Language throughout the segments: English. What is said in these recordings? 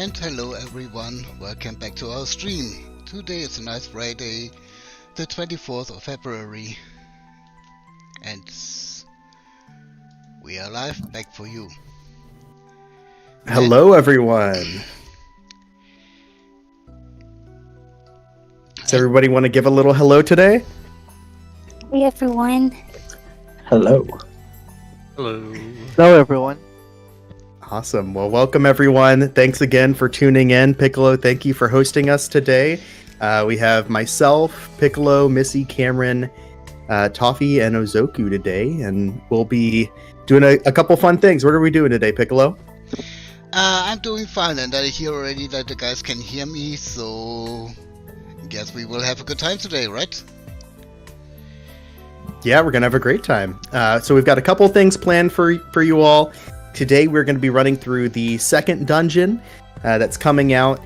And hello everyone, welcome back to our stream. Today is a nice Friday, the 24th of February. And we are live back for you. Hello everyone. Does everybody want to give a little hello today? Hey everyone. Hello. Hello. Hello everyone. Awesome. Well, welcome everyone. Thanks again for tuning in. Piccolo, thank you for hosting us today. We have myself, Piccolo, Missy, Cameron, Toffee, and Ozoku today, and we'll be doing a couple fun things. What are we doing today, Piccolo? I'm doing fine, and I hear already that the guys can hear me, so guess we will have a good time today, right? Yeah, we're going to have a great time. So we've got a couple things planned for you all. Today we're going to be running through the second dungeon that's coming out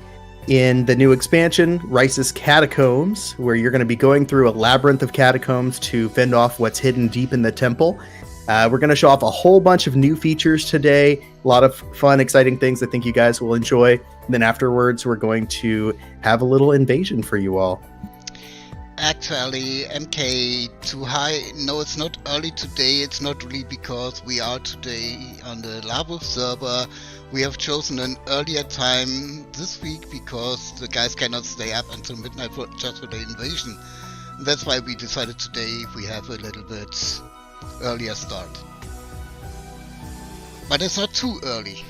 in the new expansion, Rhisis Catacombs, where you're going to be going through a labyrinth of catacombs to fend off what's hidden deep in the temple. We're going to show off a whole bunch of new features today, a lot of fun, exciting things I think you guys will enjoy. And then afterwards, we're going to have a little invasion for you all. Actually, MK too high. No, it's not early today. It's not really because we are today on the Lawolf server. We have chosen an earlier time this week because the guys cannot stay up until midnight just for the invasion. That's why we decided today we have a little bit earlier start. But it's not too early.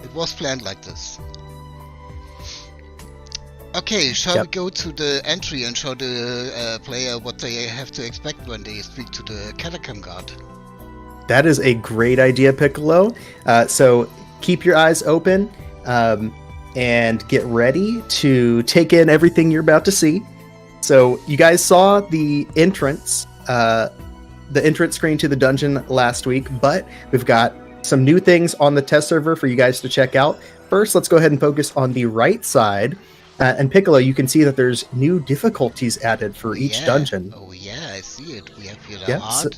It was planned like this. Okay, shall we go to the entry and show the player what they have to expect when they speak to the Catacomb guard? That is a great idea, Piccolo. So keep your eyes open and get ready to take in everything you're about to see. So you guys saw the entrance screen to the dungeon last week, but we've got some new things on the test server for you guys to check out. First, let's go ahead and focus on the right side. And Piccolo, you can see that there's new difficulties added for each dungeon. Oh yeah, I see it. We have here the hard,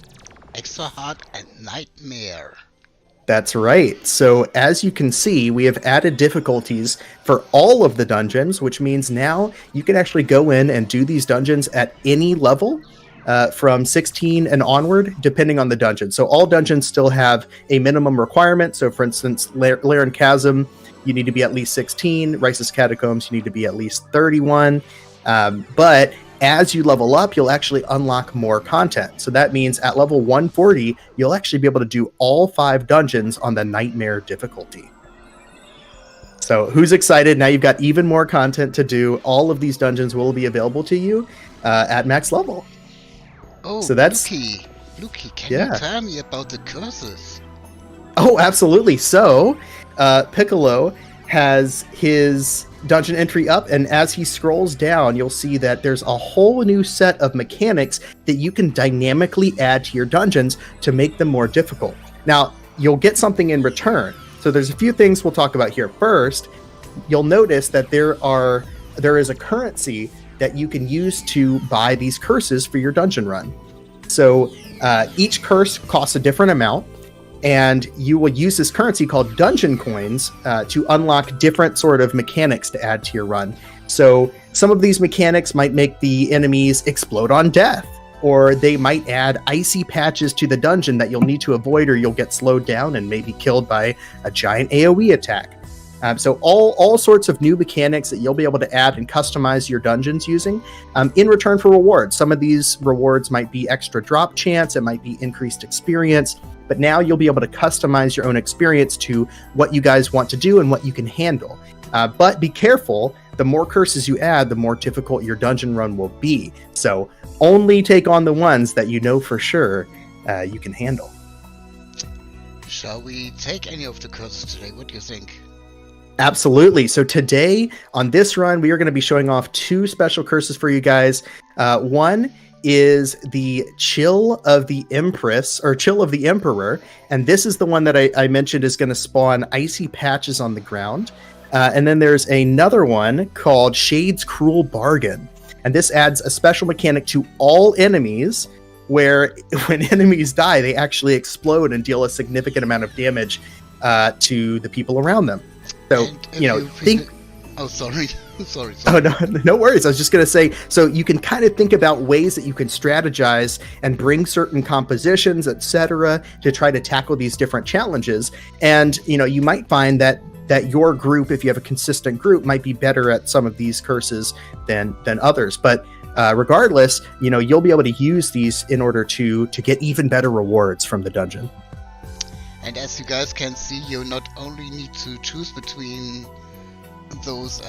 extra hard, and nightmare. That's right. So as you can see, we have added difficulties for all of the dungeons, which means now you can actually go in and do these dungeons at any level from 16 and onward, depending on the dungeon. So all dungeons still have a minimum requirement. So for instance, Lair and Chasm, you need to be at least 16. Rhisis Catacombs, you need to be at least 31. But as you level up, you'll actually unlock more content. So that means at level 140, you'll actually be able to do all 5 dungeons on the Nightmare difficulty. So who's excited? Now you've got even more content to do. All of these dungeons will be available to you at max level. Oh, so that's Luki, can you tell me about the curses? Oh, absolutely. So Piccolo has his dungeon entry up, and as he scrolls down, you'll see that there's a whole new set of mechanics that you can dynamically add to your dungeons to make them more difficult. Now, you'll get something in return. So there's a few things we'll talk about here. First, you'll notice that there is a currency that you can use to buy these curses for your dungeon run. So each curse costs a different amount, and you will use this currency called dungeon coins to unlock different sort of mechanics to add to your run. So some of these mechanics might make the enemies explode on death, or they might add icy patches to the dungeon that you'll need to avoid, or you'll get slowed down and maybe killed by a giant AoE attack. So all sorts of new mechanics that you'll be able to add and customize your dungeons using in return for rewards. Some of these rewards might be extra drop chance, it might be increased experience, but now you'll be able to customize your own experience to what you guys want to do and what you can handle. But be careful, the more curses you add, the more difficult your dungeon run will be. So only take on the ones that you know for sure you can handle. Shall we take any of the curses today? What do you think? Absolutely. So today on this run, we are going to be showing off 2 special curses for you guys. One is the Chill of the Empress, or Chill of the Emperor. And this is the one that I mentioned is going to spawn icy patches on the ground. And then there's another one called Shade's Cruel Bargain. And this adds a special mechanic to all enemies where when enemies die, they actually explode and deal a significant amount of damage to the people around them. So, And if you know, think... Oh, sorry. sorry. Oh, no worries. I was just going to say, so you can kind of think about ways that you can strategize and bring certain compositions, etc., to try to tackle these different challenges. And, you know, you might find that your group, if you have a consistent group, might be better at some of these curses than others. But regardless, you know, you'll be able to use these in order to get even better rewards from the dungeon. And as you guys can see, you not only need to choose between those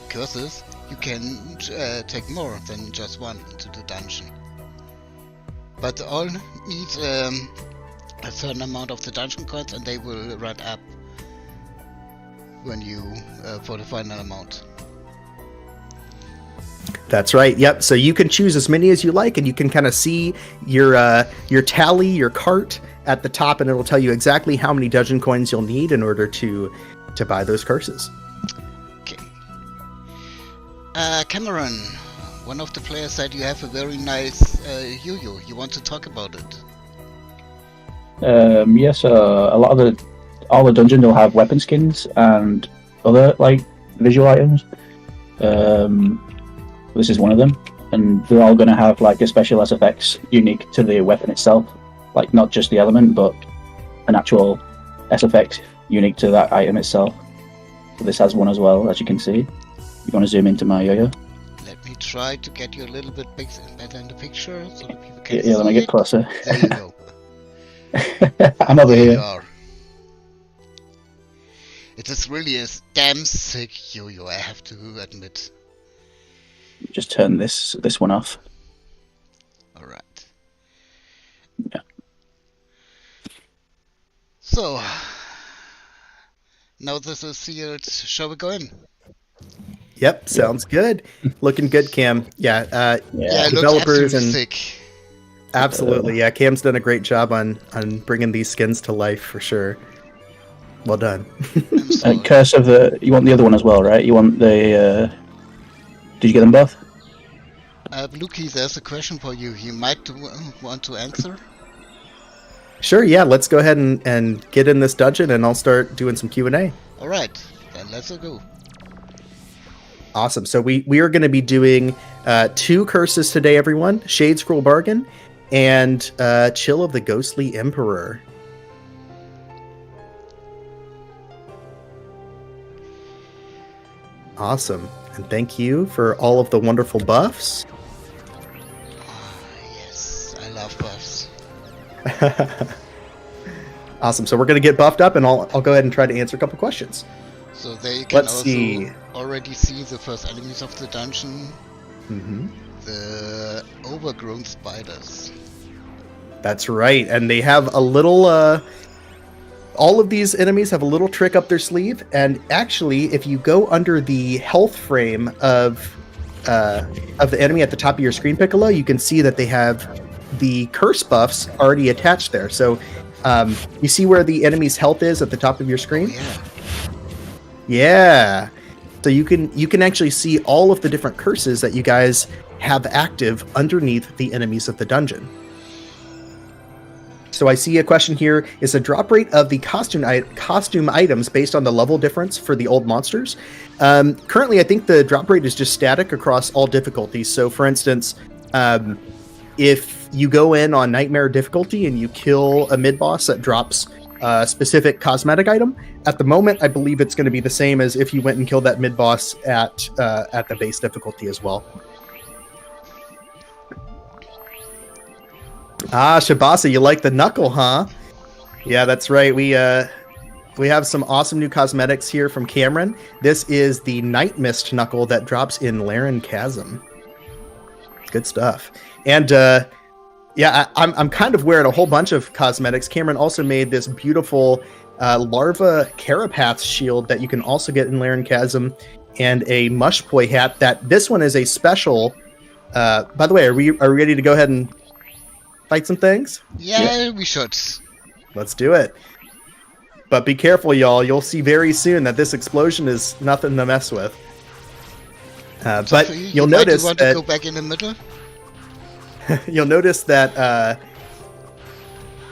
curses, you can take more than just one into the dungeon. But all need a certain amount of the dungeon coins, and they will run up when you for the final amount. That's right. Yep. So you can choose as many as you like, and you can kind of see your tally, your cart at the top, and it'll tell you exactly how many dungeon coins you'll need in order to buy those curses. Okay. Cameron, one of the players said you have a very nice yo-yo. You want to talk about it? Yes. A lot of all the dungeons will have weapon skins and other like visual items. This is one of them, and they're all going to have like a special SFX unique to the weapon itself, like not just the element, but an actual SFX unique to that item itself. So this has one as well, as you can see. You want to zoom into my yo-yo? Let me try to get you a little bit better in the picture so that people can see Yeah, let me get it. closer. There you go. I'm over There you here. are. It is really a damn sick yo-yo, I have to admit. Just turn this one off. Alright. Yeah. So, now this is sealed. Shall we go in? Yep, sounds good. Looking good, Cam. Yeah, Yeah, it looks developers absolutely and sick. absolutely, yeah. Cam's done a great job on bringing these skins to life for sure. Well done. I'm sorry. Curse of the. You want the other one as well, right? You want the. Did you get them both? Luki, there's a question for you. You might want to answer. Sure, yeah. Let's go ahead and get in this dungeon, and I'll start doing some Q&A. Alright, then let's go. Awesome. So we are going to be doing 2 curses today, everyone. Shade Scroll Bargain and Chill of the Ghostly Emperor. Awesome. And thank you for all of the wonderful buffs. Yes, I love buffs. Awesome. So we're going to get buffed up, and I'll go ahead and try to answer a couple questions. So there you can Let's also see. already see the first enemies of the dungeon. Mm-hmm. The overgrown spiders. That's right. And they have a little... all of these enemies have a little trick up their sleeve, and actually, if you go under the health frame of the enemy at the top of your screen, Piccolo, you can see that they have the curse buffs already attached there. So you see where the enemy's health is at the top of your screen? Yeah. Yeah. So you can actually see all of the different curses that you guys have active underneath the enemies of the dungeon. So I see a question here. Is the drop rate of the costume items based on the level difference for the old monsters? Currently, I think the drop rate is just static across all difficulties. So for instance, if you go in on Nightmare difficulty and you kill a mid-boss that drops a specific cosmetic item, at the moment, I believe it's going to be the same as if you went and killed that mid-boss at the base difficulty as well. Ah, Shabasa, you like the knuckle, huh? Yeah, that's right. We have some awesome new cosmetics here from Cameron. This is the Night Mist knuckle that drops in Laren Chasm. Good stuff. And yeah, I'm kind of wearing a whole bunch of cosmetics. Cameron also made this beautiful larva carapath shield that you can also get in Laren Chasm, and a Mushpoi hat. That this one is a special. By the way, are we ready to go ahead and fight some things? Yeah, we should. Let's do it. But be careful, y'all. You'll see very soon that this explosion is nothing to mess with. But you'll notice want that to go back in the middle. you'll notice that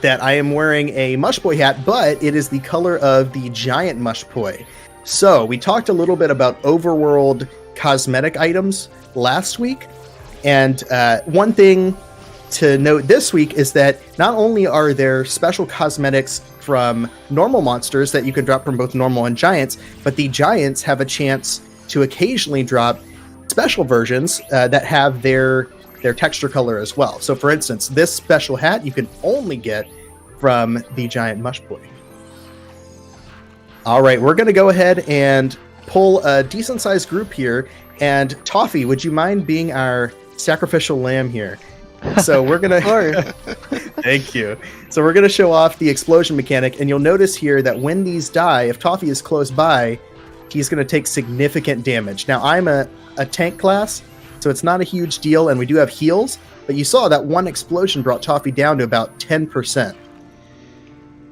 that I am wearing a Mushboy hat, but it is the color of the giant Mushboy. So we talked a little bit about overworld cosmetic items last week, and one thing to note this week is that not only are there special cosmetics from normal monsters that you can drop from both normal and giants, but the giants have a chance to occasionally drop special versions that have their texture color as well. So for instance, this special hat you can only get from the giant Mushboy. All right, we're going to go ahead and pull a decent sized group here. And Toffee, would you mind being our sacrificial lamb here? So we're going to... Thank you. So we're going to show off the explosion mechanic. And you'll notice here that when these die, if Toffee is close by, he's going to take significant damage. Now, I'm a tank class, so it's not a huge deal. And we do have heals. But you saw that one explosion brought Toffee down to about 10%.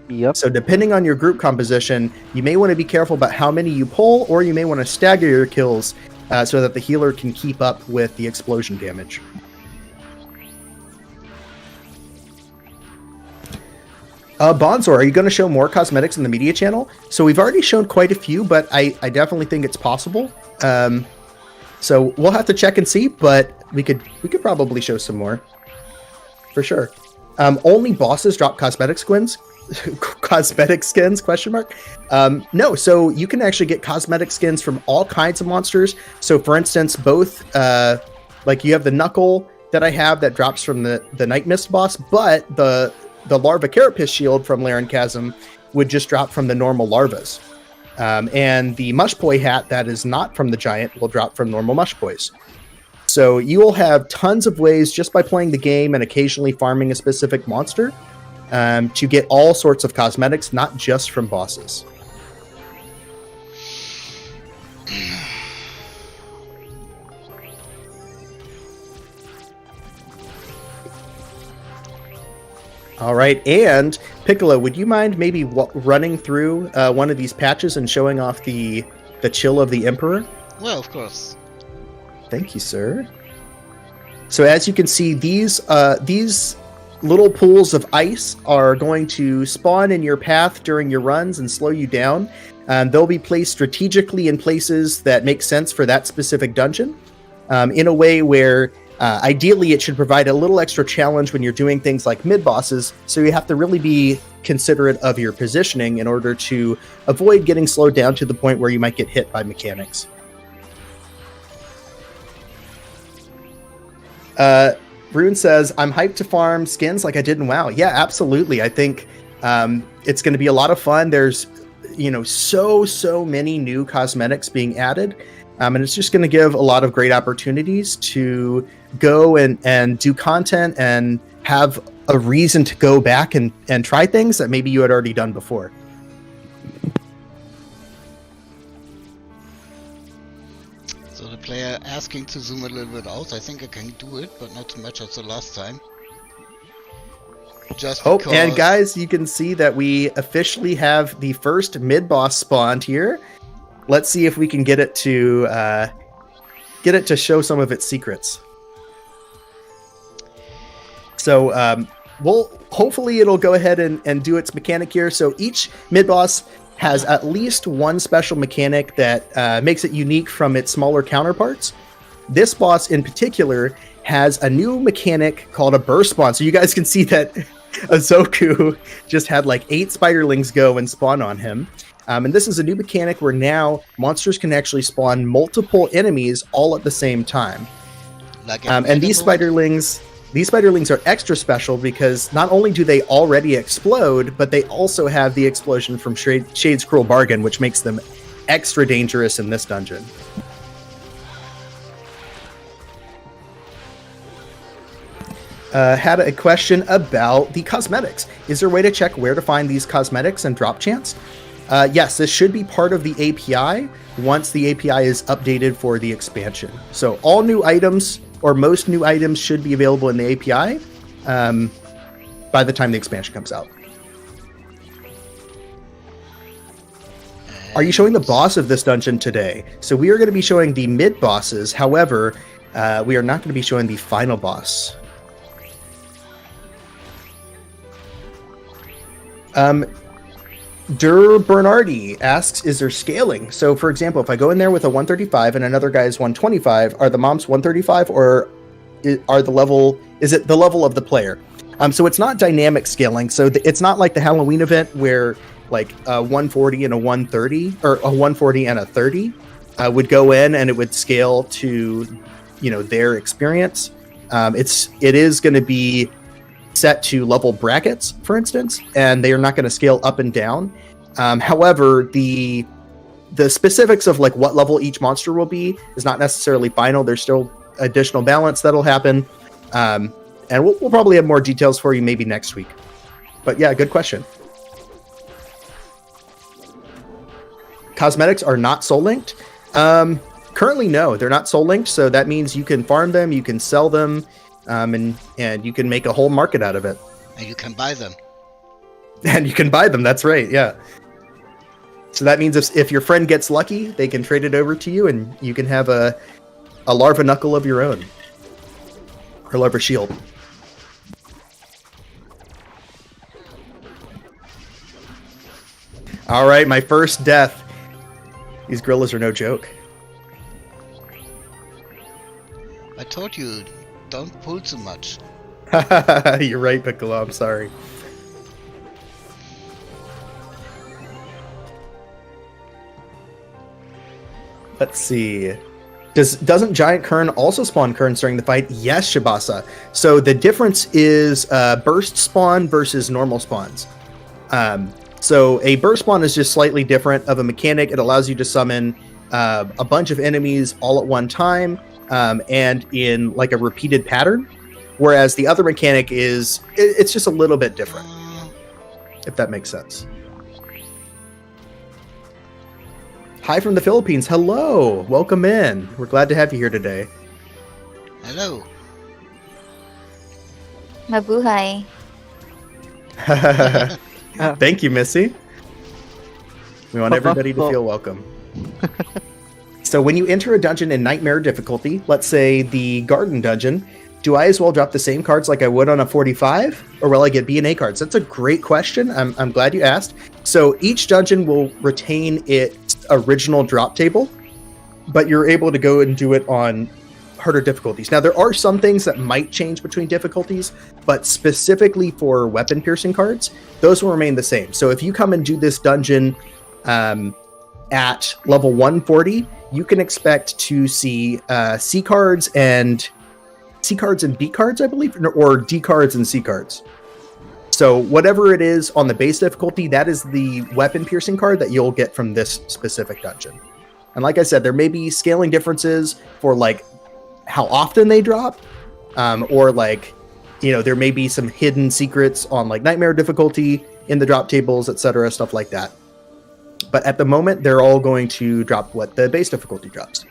Yep. So depending on your group composition, you may want to be careful about how many you pull, or you may want to stagger your kills so that the healer can keep up with the explosion damage. Bonzor, are you going to show more cosmetics in the media channel? So we've already shown quite a few, but I definitely think it's possible. So we'll have to check and see, but we could probably show some more. For sure. Only bosses drop cosmetic skins? Cosmetic skins, question mark? No, so you can actually get cosmetic skins from all kinds of monsters. So for instance, both, like you have the Knuckle that I have that drops from the Night Mist boss, but the Larva Carapace shield from Laren Chasm would just drop from the normal larvas. And the Mushboy hat that is not from the giant will drop from normal Mushboys. So you will have tons of ways just by playing the game and occasionally farming a specific monster to get all sorts of cosmetics, not just from bosses. All right, and Piccolo, would you mind maybe running through one of these patches and showing off the chill of the Emperor? Well, of course. Thank you, sir. So as you can see, these little pools of ice are going to spawn in your path during your runs and slow you down. They'll be placed strategically in places that make sense for that specific dungeon, in a way where ideally it should provide a little extra challenge when you're doing things like mid-bosses, so you have to really be considerate of your positioning in order to avoid getting slowed down to the point where you might get hit by mechanics. Rune says, I'm hyped to farm skins like I did in WoW. Yeah, absolutely. I think it's going to be a lot of fun. There's, so many new cosmetics being added. And it's just going to give a lot of great opportunities to go and do content and have a reason to go back and try things that maybe you had already done before. So the player asking to zoom a little bit out. I think I can do it, but not too much as the last time. Just because... Oh, and guys, you can see that we officially have the first mid-boss spawned here. Let's see if we can get it to show some of its secrets. So hopefully it'll go ahead and do its mechanic here. So each mid-boss has at least one special mechanic that makes it unique from its smaller counterparts. This boss in particular has a new mechanic called a burst spawn. So you guys can see that Azoku just had like 8 spiderlings go and spawn on him. And this is a new mechanic where now monsters can actually spawn multiple enemies all at the same time. And these spiderlings are extra special because not only do they already explode, but they also have the explosion from Shade's Cruel Bargain, which makes them extra dangerous in this dungeon. Had a question about the cosmetics. Is there a way to check where to find these cosmetics and drop chance? Yes, this should be part of the API once the API is updated for the expansion. So all new items, or most new items, should be available in the API by the time the expansion comes out. Are you showing the boss of this dungeon today? So we are going to be showing the mid-bosses. However, we are not going to be showing the final boss. Dur Bernardi asks, is there scaling? So, for example, if I go in there with a 135 and another guy is 125, are the moms 135 or is it the level of the player? So it's not dynamic scaling. So it's not like the Halloween event where like a 140 and a 130 or a 140 and a 30 would go in and it would scale to, their experience. It is going to be set to level brackets, for instance, and they are not going to scale up and down. However, the specifics of like what level each monster will be is not necessarily final. There's still additional balance that'll happen, and we'll probably have more details for you maybe next week. But yeah, good question. Cosmetics are not soul linked. Currently, no, they're not soul linked. So that means you can farm them, you can sell them. And you can make a whole market out of it. And you can buy them. And you can buy them, that's right, yeah. So that means if your friend gets lucky, they can trade it over to you and you can have a larva knuckle of your own. Or larva shield. Alright, my first death. These gorillas are no joke. I told you, don't pull too much. You're right, Piccolo. I'm sorry. Let's see. Doesn't Giant Kern also spawn Kerns during the fight? Yes, Shibasa. So the difference is burst spawn versus normal spawns. So a burst spawn is just slightly different of a mechanic. It allows you to summon a bunch of enemies all at one time. And in like a repeated pattern, whereas the other mechanic it's just a little bit different, if that makes sense. Hi from the Philippines. Hello, welcome in. We're glad to have you here today. Hello. Mabuhay. Thank you, Missy. We want everybody to feel welcome. So when you enter a dungeon in Nightmare difficulty, let's say the Garden Dungeon, do I as well drop the same cards like I would on a 45? Or will I get B&A cards? That's a great question. I'm glad you asked. So each dungeon will retain its original drop table, but you're able to go and do it on harder difficulties. Now, there are some things that might change between difficulties, but specifically for weapon piercing cards, those will remain the same. So if you come and do this dungeon at level 140, you can expect to see C cards and B cards, I believe, or D cards and C cards. So whatever it is on the base difficulty, that is the weapon piercing card that you'll get from this specific dungeon. And like I said, there may be scaling differences for like how often they drop, or like, there may be some hidden secrets on like Nightmare difficulty in the drop tables, etc., stuff like that. But at the moment, they're all going to drop what the base difficulty drops.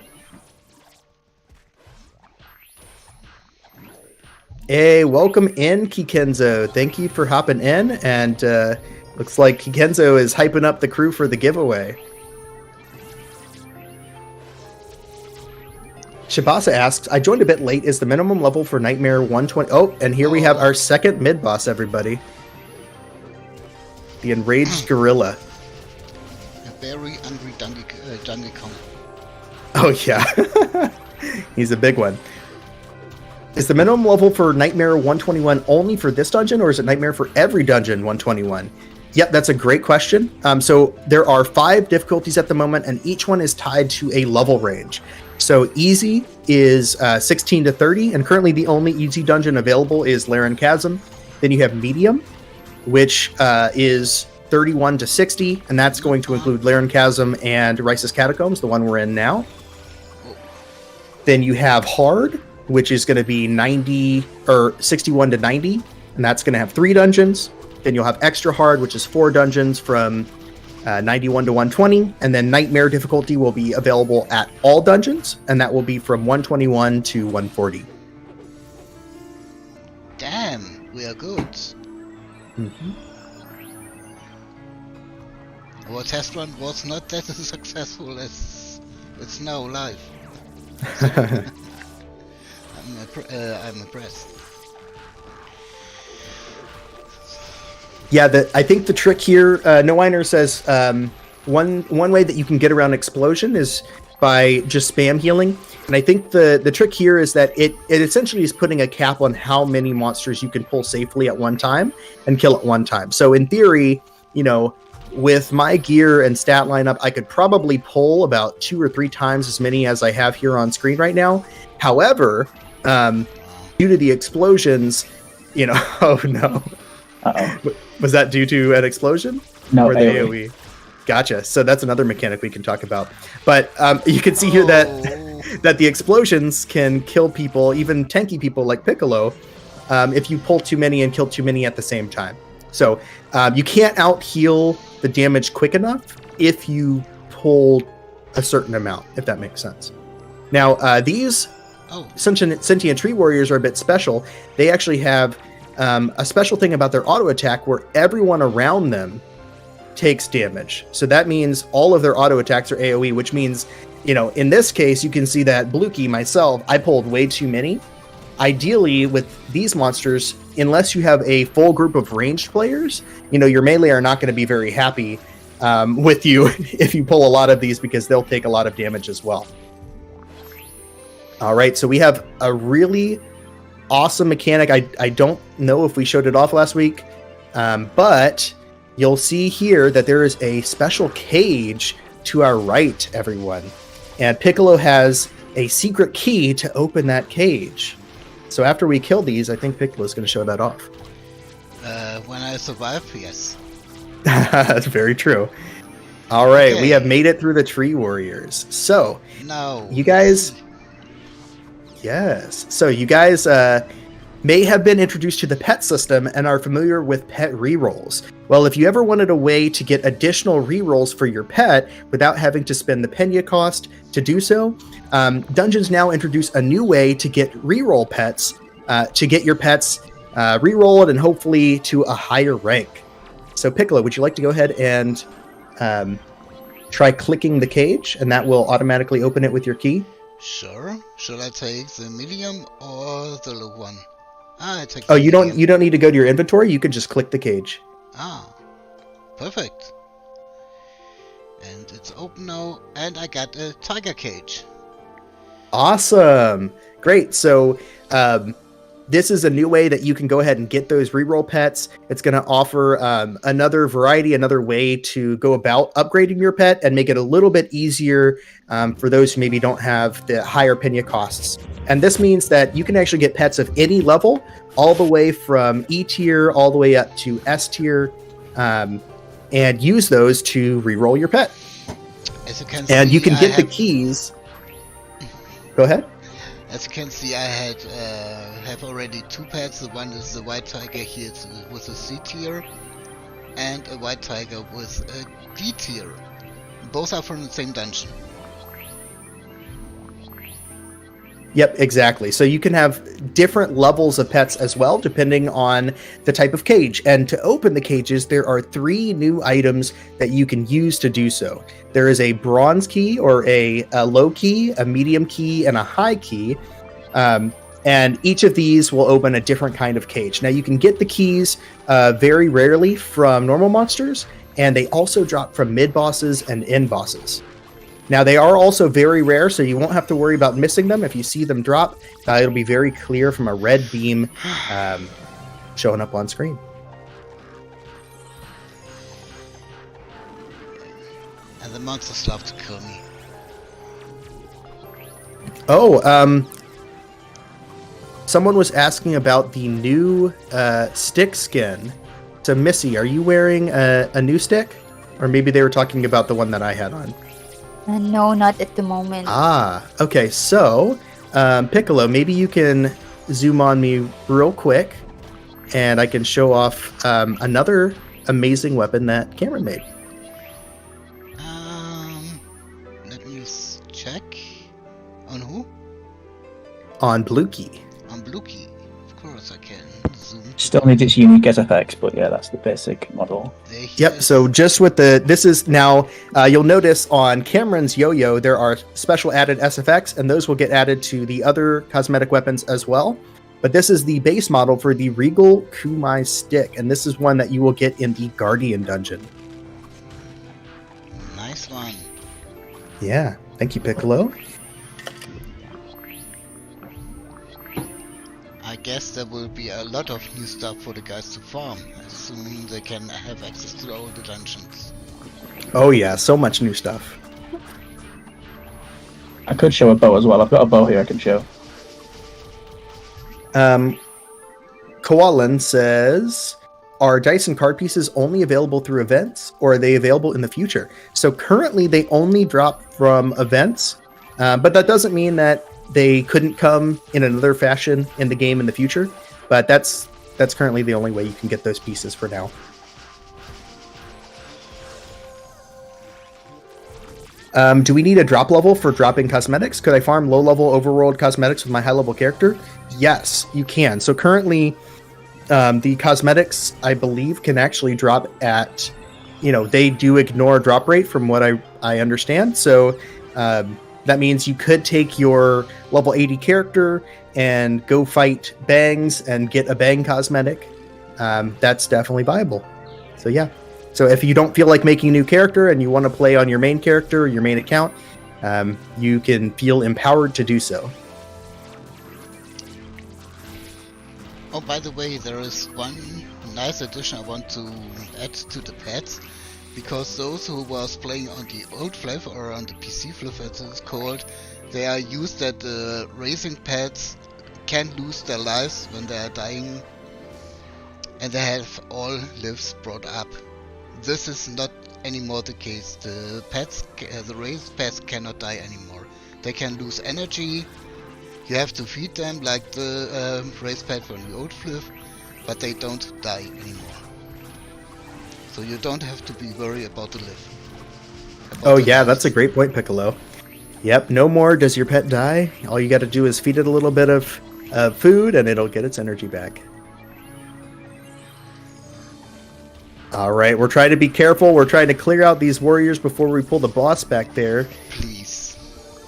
Hey, welcome in, Kikenzo. Thank you for hopping in. And looks like Kikenzo is hyping up the crew for the giveaway. Shibasa asks, I joined a bit late. Is the minimum level for Nightmare 120? Oh, and here we have our second mid-boss, everybody. The Enraged Gorilla. Very angry Donkey Kong. Oh yeah, he's a big one. Is the minimum level for Nightmare 121 only for this dungeon, or is it Nightmare for every dungeon 121? Yep, that's a great question. So there are 5 difficulties at the moment, and each one is tied to a level range. So easy is 16 to 30, and currently the only easy dungeon available is Laren Chasm. Then you have medium, which is 31 to 60, and that's going to include Laren Chasm and Rhisis Catacombs, the one we're in now. Then you have hard, which is going to be 90 or 61 to 90, and that's going to have 3 dungeons. Then you'll have extra hard, which is 4 dungeons from 91 to 120, and then Nightmare difficulty will be available at all dungeons, and that will be from 121 to 140. Damn, we are good. Mm-hmm. Our test run was not that successful as it's now live. I'm impressed. Yeah, I think the trick here, Noiner says one way that you can get around explosion is by just spam healing. And I think the trick here is that it essentially is putting a cap on how many monsters you can pull safely at one time and kill at one time. So in theory, with my gear and stat lineup, I could probably pull about 2 or 3 times as many as I have here on screen right now. However, due to the explosions, oh no. Uh-oh. Was that due to an explosion? No, or the AoE? Gotcha. So that's another mechanic we can talk about. But you can see here that the explosions can kill people, even tanky people like Piccolo, if you pull too many and kill too many at the same time. So you can't out-heal the damage quick enough if you pull a certain amount, if that makes sense. Now, these sentient tree warriors are a bit special. They actually have a special thing about their auto attack where everyone around them takes damage. So that means all of their auto attacks are AoE, which means, in this case, you can see that Blukey, myself, I pulled way too many. Ideally, with these monsters, unless you have a full group of ranged players, your melee are not going to be very happy with you if you pull a lot of these because they'll take a lot of damage as well. All right, so we have a really awesome mechanic. I don't know if we showed it off last week, but you'll see here that there is a special cage to our right, everyone. And Piccolo has a secret key to open that cage. So after we kill these, I think Piccolo's going to show that off. When I survive, yes. That's very true. All right, Okay. we have made it through the Tree Warriors. So, No. you guys... Yes. So you guys may have been introduced to the pet system and are familiar with pet rerolls. Well, if you ever wanted a way to get additional rerolls for your pet without having to spend the Penya cost to do so, Dungeons now introduce a new way to get reroll pets, to get your pets rerolled and hopefully to a higher rank. So Piccolo, would you like to go ahead and try clicking the cage, and that will automatically open it with your key? Sure. Should I take the medium or the low one? I take. Oh, the you medium. don't need to go to your inventory. You can just click the cage. Perfect. And it's open now, and I got a tiger cage. Awesome, great. So this is a new way that you can go ahead and get those reroll pets. It's going to offer another variety, another way to go about upgrading your pet and make it a little bit easier for those who maybe don't have the higher Penya costs. And this means that you can actually get pets of any level, all the way from E tier all the way up to S tier, and use those to reroll your pet. As you can And see, you can I get the have- keys. Go ahead. As you can see, I have already 2 pets. The one is the white tiger here with a C tier, and a white tiger with a D tier. Both are from the same dungeon. Yep, exactly. So you can have different levels of pets as well, depending on the type of cage. And to open the cages, there are 3 new items that you can use to do so. There is a bronze key, or a low key, a medium key, and a high key. And each of these will open a different kind of cage. Now, you can get the keys very rarely from normal monsters, and they also drop from mid-bosses and end-bosses. Now, they are also very rare, so you won't have to worry about missing them. If you see them drop, it'll be very clear from a red beam showing up on screen. And the monsters love to kill me. Oh, someone was asking about the new stick skin. So, Missy, are you wearing a new stick? Or maybe they were talking about the one that I had on. No, not at the moment. Ah, okay. So, Piccolo, maybe you can zoom on me real quick, and I can show off another amazing weapon that Cameron made. Let me check. On who? On Blukey. On Blukey. Of course I can zoom. Still needs its unique SFX, but yeah, that's the basic model. There he Yep, is. so just with this is now, you'll notice on Cameron's yo-yo, there are special added SFX, and those will get added to the other cosmetic weapons as well. But this is the base model for the Regal Kumai stick, and this is one that you will get in the Guardian dungeon. Nice one. Yeah, thank you, Piccolo. I guess there will be a lot of new stuff for the guys to farm, assuming they can have access to all the dungeons. Oh yeah, so much new stuff. I could show a bow as well. I've got a bow here I can show. Koalan says, are dice and card pieces only available through events, or are they available in the future? So currently they only drop from events, but that doesn't mean that they couldn't come in another fashion in the game in the future. But that's currently the only way you can get those pieces for now. Do we need a drop level for dropping cosmetics? Could I farm low-level overworld cosmetics with my high-level character? Yes, you can. So currently, the cosmetics, I believe, can actually drop at, they do ignore drop rate from what I understand. So that means you could take your level 80 character and go fight Bangs and get a Bang cosmetic. That's definitely viable. So yeah. So if you don't feel like making a new character and you want to play on your main character or your main account, you can feel empowered to do so. Oh, by the way, there is one nice addition I want to add to the pets, because those who was playing on the old Flyff or on the PC Flyff as it's called, they are used that the racing pets can lose their lives when they are dying, and they have all lives brought up. This is not anymore the case. The race pets cannot die anymore. They can lose energy. You have to feed them like the race pet from the old Flyff, but they don't die anymore. So you don't have to be worried about the live. Oh yeah, that's a great point, Piccolo. Yep, no more does your pet die. All you got to do is feed it a little bit of food and it'll get its energy back. All right, we're trying to be careful. We're trying to clear out these warriors before we pull the boss back there. Please.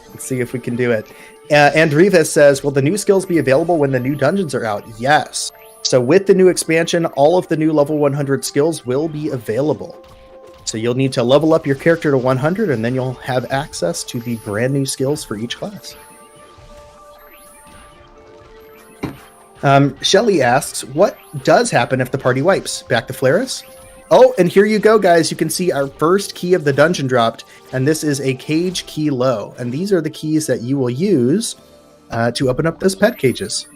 Let's see if we can do it. And Rhisis says, will the new skills be available when the new dungeons are out? Yes. So with the new expansion, all of the new level 100 skills will be available. So you'll need to level up your character to 100, and then you'll have access to the brand new skills for each class. Shelly asks, what does happen if the party wipes? Back to Flaris? Oh, and here you go, guys. You can see our first key of the dungeon dropped, and this is a cage key low. And these are the keys that you will use to open up those pet cages.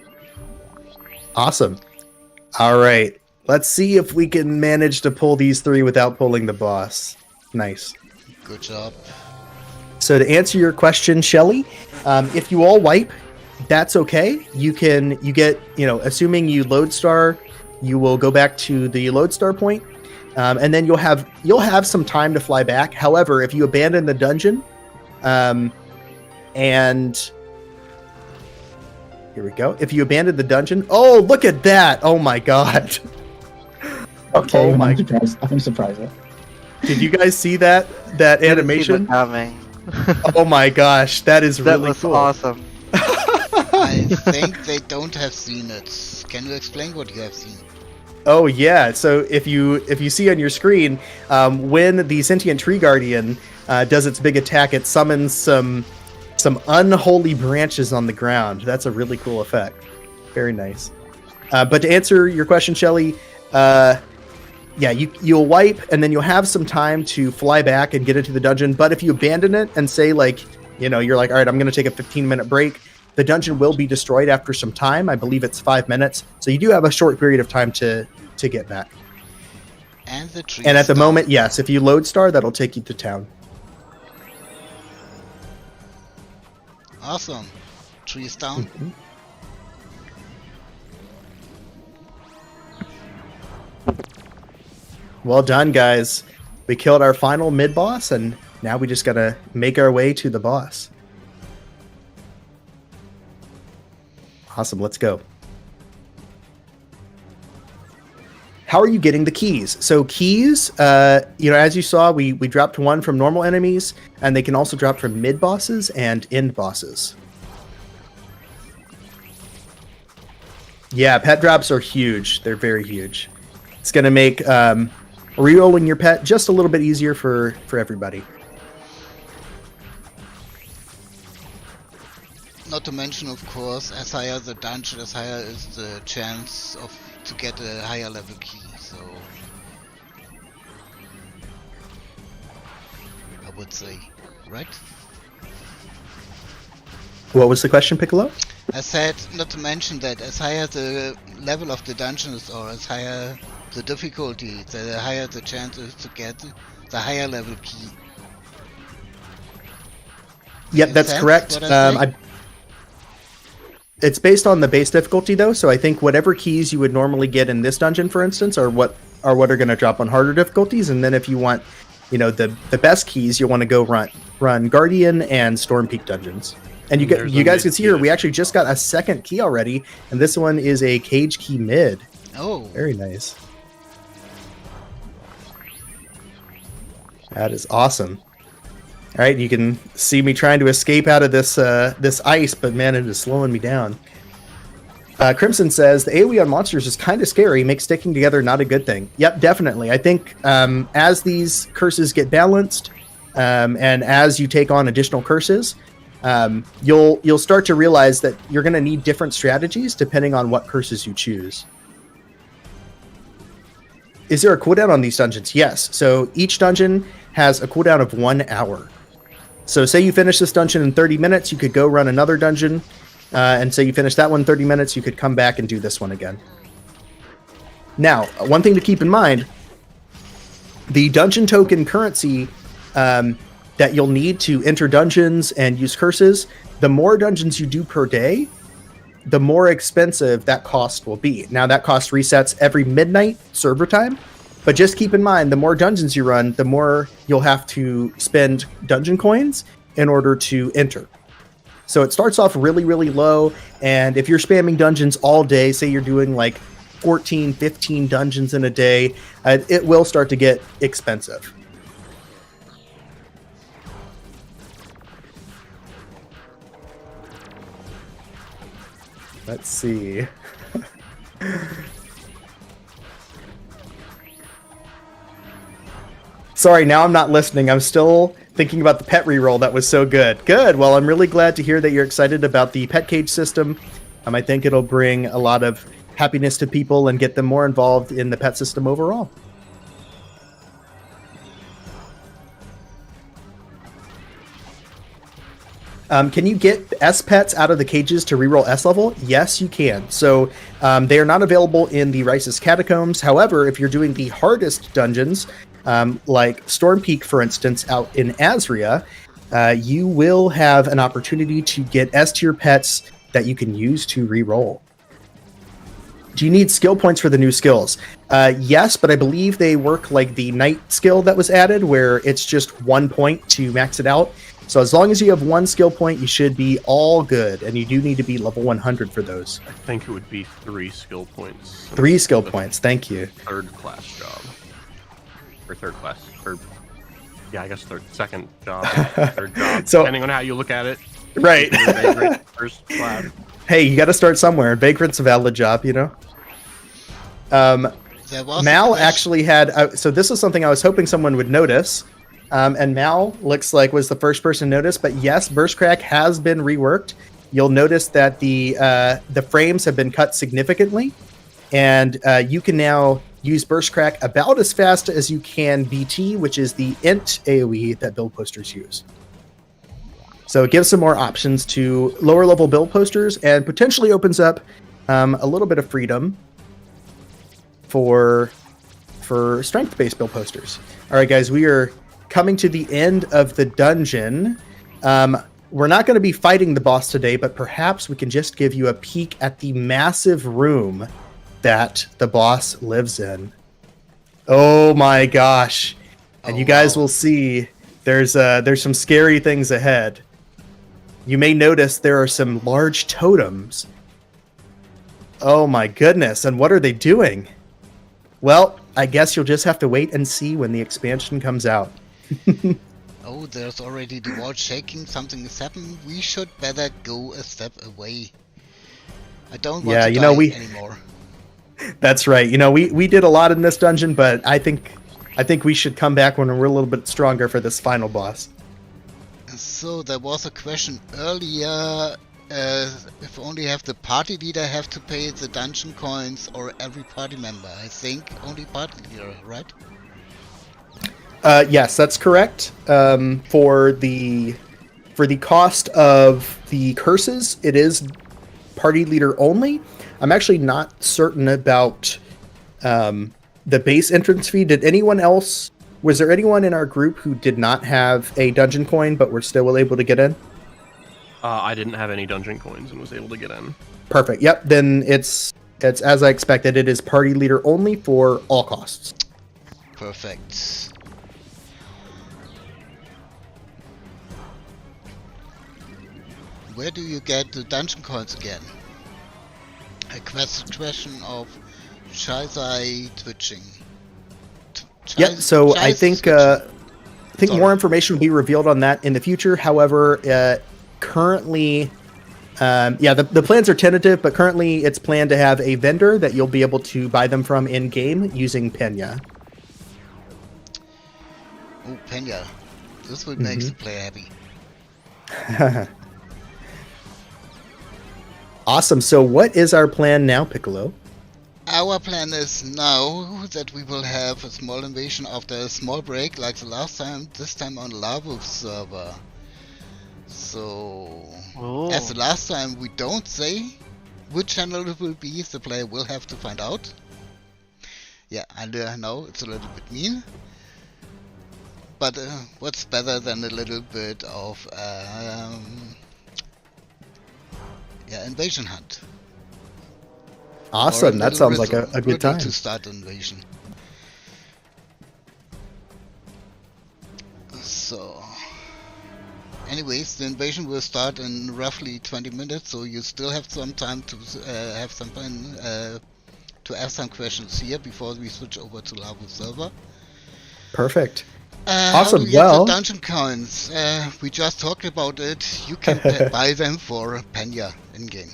Awesome. All right. Let's see if we can manage to pull these three without pulling the boss. Nice. Good job. So to answer your question, Shelly, if you all wipe, that's okay. You get, assuming you lodestar, you will go back to the lodestar point. And then you'll have some time to fly back. However, if you abandon the dungeon, and here we go. If you abandon the dungeon, oh, look at that! Oh my god! Okay, oh my! I'm surprised. Did you guys see that animation? Coming. Oh my gosh, that is That really was cool. awesome. I think they don't have seen it. Can you explain what you have seen? Oh yeah, so if you see on your screen, when the sentient tree guardian does its big attack, it summons some unholy branches on the ground. That's a really cool effect. Very nice. But to answer your question, Shelly, you'll wipe and then you'll have some time to fly back and get into the dungeon. But if you abandon it and say you're like, all right, I'm going to take a 15-minute break, the dungeon will be destroyed after some time. I believe it's 5 minutes. So you do have a short period of time to get back. And the tree. And at the down. moment, yes, if you lodestar, that'll take you to town. Awesome. Tree is down. Mm-hmm. Well done, guys. We killed our final mid-boss, and now we just gotta make our way to the boss. Awesome, let's go. How are you getting the keys? So keys, as you saw, we dropped one from normal enemies, and they can also drop from mid-bosses and end bosses. Yeah, pet drops are huge. They're very huge. It's going to make re-rolling your pet just a little bit easier for everybody. Not to mention, of course, as higher the dungeon, as higher is the chance to get a higher level key. So I would say, right? What was the question, Piccolo? I said not to mention that as higher the level of the dungeon is, or as higher the difficulty, the higher the chance is to get the higher level key. Yep, that's correct. It's based on the base difficulty, though, so I think whatever keys you would normally get in this dungeon, for instance, are what are going to drop on harder difficulties, and then if you want, the best keys, you'll want to go run Guardian and Storm Peak dungeons. And you guys can see here, we actually just got a second key already, and this one is a Cage Key mid. Oh. Very nice. That is awesome. All right, you can see me trying to escape out of this this ice, but man, it is slowing me down. Crimson says, the AoE on monsters is kind of scary, makes sticking together not a good thing. Yep, definitely. I think as these curses get balanced, and as you take on additional curses, you'll start to realize that you're going to need different strategies depending on what curses you choose. Is there a cooldown on these dungeons? Yes. So each dungeon has a cooldown of 1 hour. So say you finish this dungeon in 30 minutes, you could go run another dungeon, and say you finish that one in 30 minutes, you could come back and do this one again. Now, one thing to keep in mind, the dungeon token currency that you'll need to enter dungeons and use curses, the more dungeons you do per day, the more expensive that cost will be. Now, that cost resets every midnight server time, but just keep in mind, the more dungeons you run, the more you'll have to spend dungeon coins in order to enter. So it starts off really, really low, and if you're spamming dungeons all day, say you're doing like 14, 15 dungeons in a day, it will start to get expensive. Let's see. Sorry, now I'm not listening. I'm still thinking about the pet reroll. That was so good. Good. Well, I'm really glad to hear that you're excited about the pet cage system. I think it'll bring a lot of happiness to people and get them more involved in the pet system overall. Can you get S pets out of the cages to reroll S level? Yes, you can. So they are not available in the Rhisis Catacombs. However, if you're doing the hardest dungeons, like Storm Peak, for instance, out in Azria, you will have an opportunity to get S tier pets that you can use to reroll. Do you need skill points for the new skills? Yes, but I believe they work like the Knight skill that was added, where it's just 1 point to max it out. So as long as you have 1 skill point, you should be all good, and you do need to be level 100 for those. I think it would be 3 skill points. 3 skill points, thank you. Third class job. Or third class. Yeah, I guess second job. Third job. So, depending on how you look at it. Right. First class. Hey, you got to start somewhere. Vagrant's a valid job, you know? Mal actually had... so this is something I was hoping someone would notice. And Mal looks like was the first person to notice, but yes, Burst Crack has been reworked. You'll notice that the frames have been cut significantly, and you can now use Burst Crack about as fast as you can BT, which is the int AoE that build posters use. So it gives some more options to lower level build posters and potentially opens up a little bit of freedom for strength-based build posters. All right, guys, we are coming to the end of the dungeon. We're not going to be fighting the boss today, but perhaps we can just give you a peek at the massive room that the boss lives in. Oh my gosh. And you guys will see there's some scary things ahead. You may notice there are some large totems. Oh my goodness. And what are they doing? Well, I guess you'll just have to wait and see when the expansion comes out. Oh, there's already the wall shaking. Something is happening. We should better go a step away. I don't want to die anymore. That's right. We did a lot in this dungeon, but I think we should come back when we're a little bit stronger for this final boss. So there was a question earlier, if only have the party leader have to pay the dungeon coins or every party member. I think only party leader, right? Yes, that's correct. For the cost of the curses, it is party leader only. I'm actually not certain about the base entrance fee. Was there anyone in our group who did not have a dungeon coin but were still able to get in? I didn't have any dungeon coins and was able to get in. Perfect. Yep. Then it's as I expected. It is party leader only for all costs. Perfect. Where do you get the dungeon coins again? A question of Shizai twitching. Yeah, so I think more information will be revealed on that in the future. However, currently, the plans are tentative, but currently it's planned to have a vendor that you'll be able to buy them from in game using Pena. Oh, Pena, this will make the player happy. Awesome. So, what is our plan now, Piccolo? Our plan is now that we will have a small invasion after a small break, like the last time. This time on Lawolf server. So, as the last time, we don't say which channel it will be. The player will have to find out. Yeah, I know it's a little bit mean, but what's better than a little bit of invasion hunt? Awesome, that sounds like a good time to start invasion. So, anyways, the invasion will start in roughly 20 minutes, so you still have some time to have some fun, to ask some questions here before we switch over to Lawolf server. Perfect. Awesome. How do you get the dungeon coins? We just talked about it. You can buy them for Pena in game.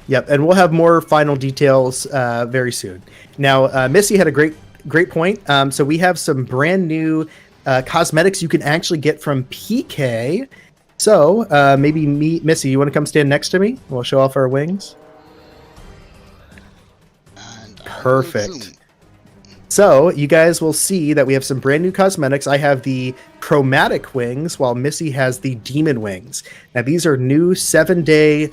Yep, and we'll have more final details very soon. Now, Missy had a great point. So we have some brand new cosmetics you can actually get from PK. So maybe Missy, you want to come stand next to me? We'll show off our wings. Perfect. So you guys will see that we have some brand new cosmetics. I have the chromatic wings, while Missy has the demon wings. Now these are new 7-day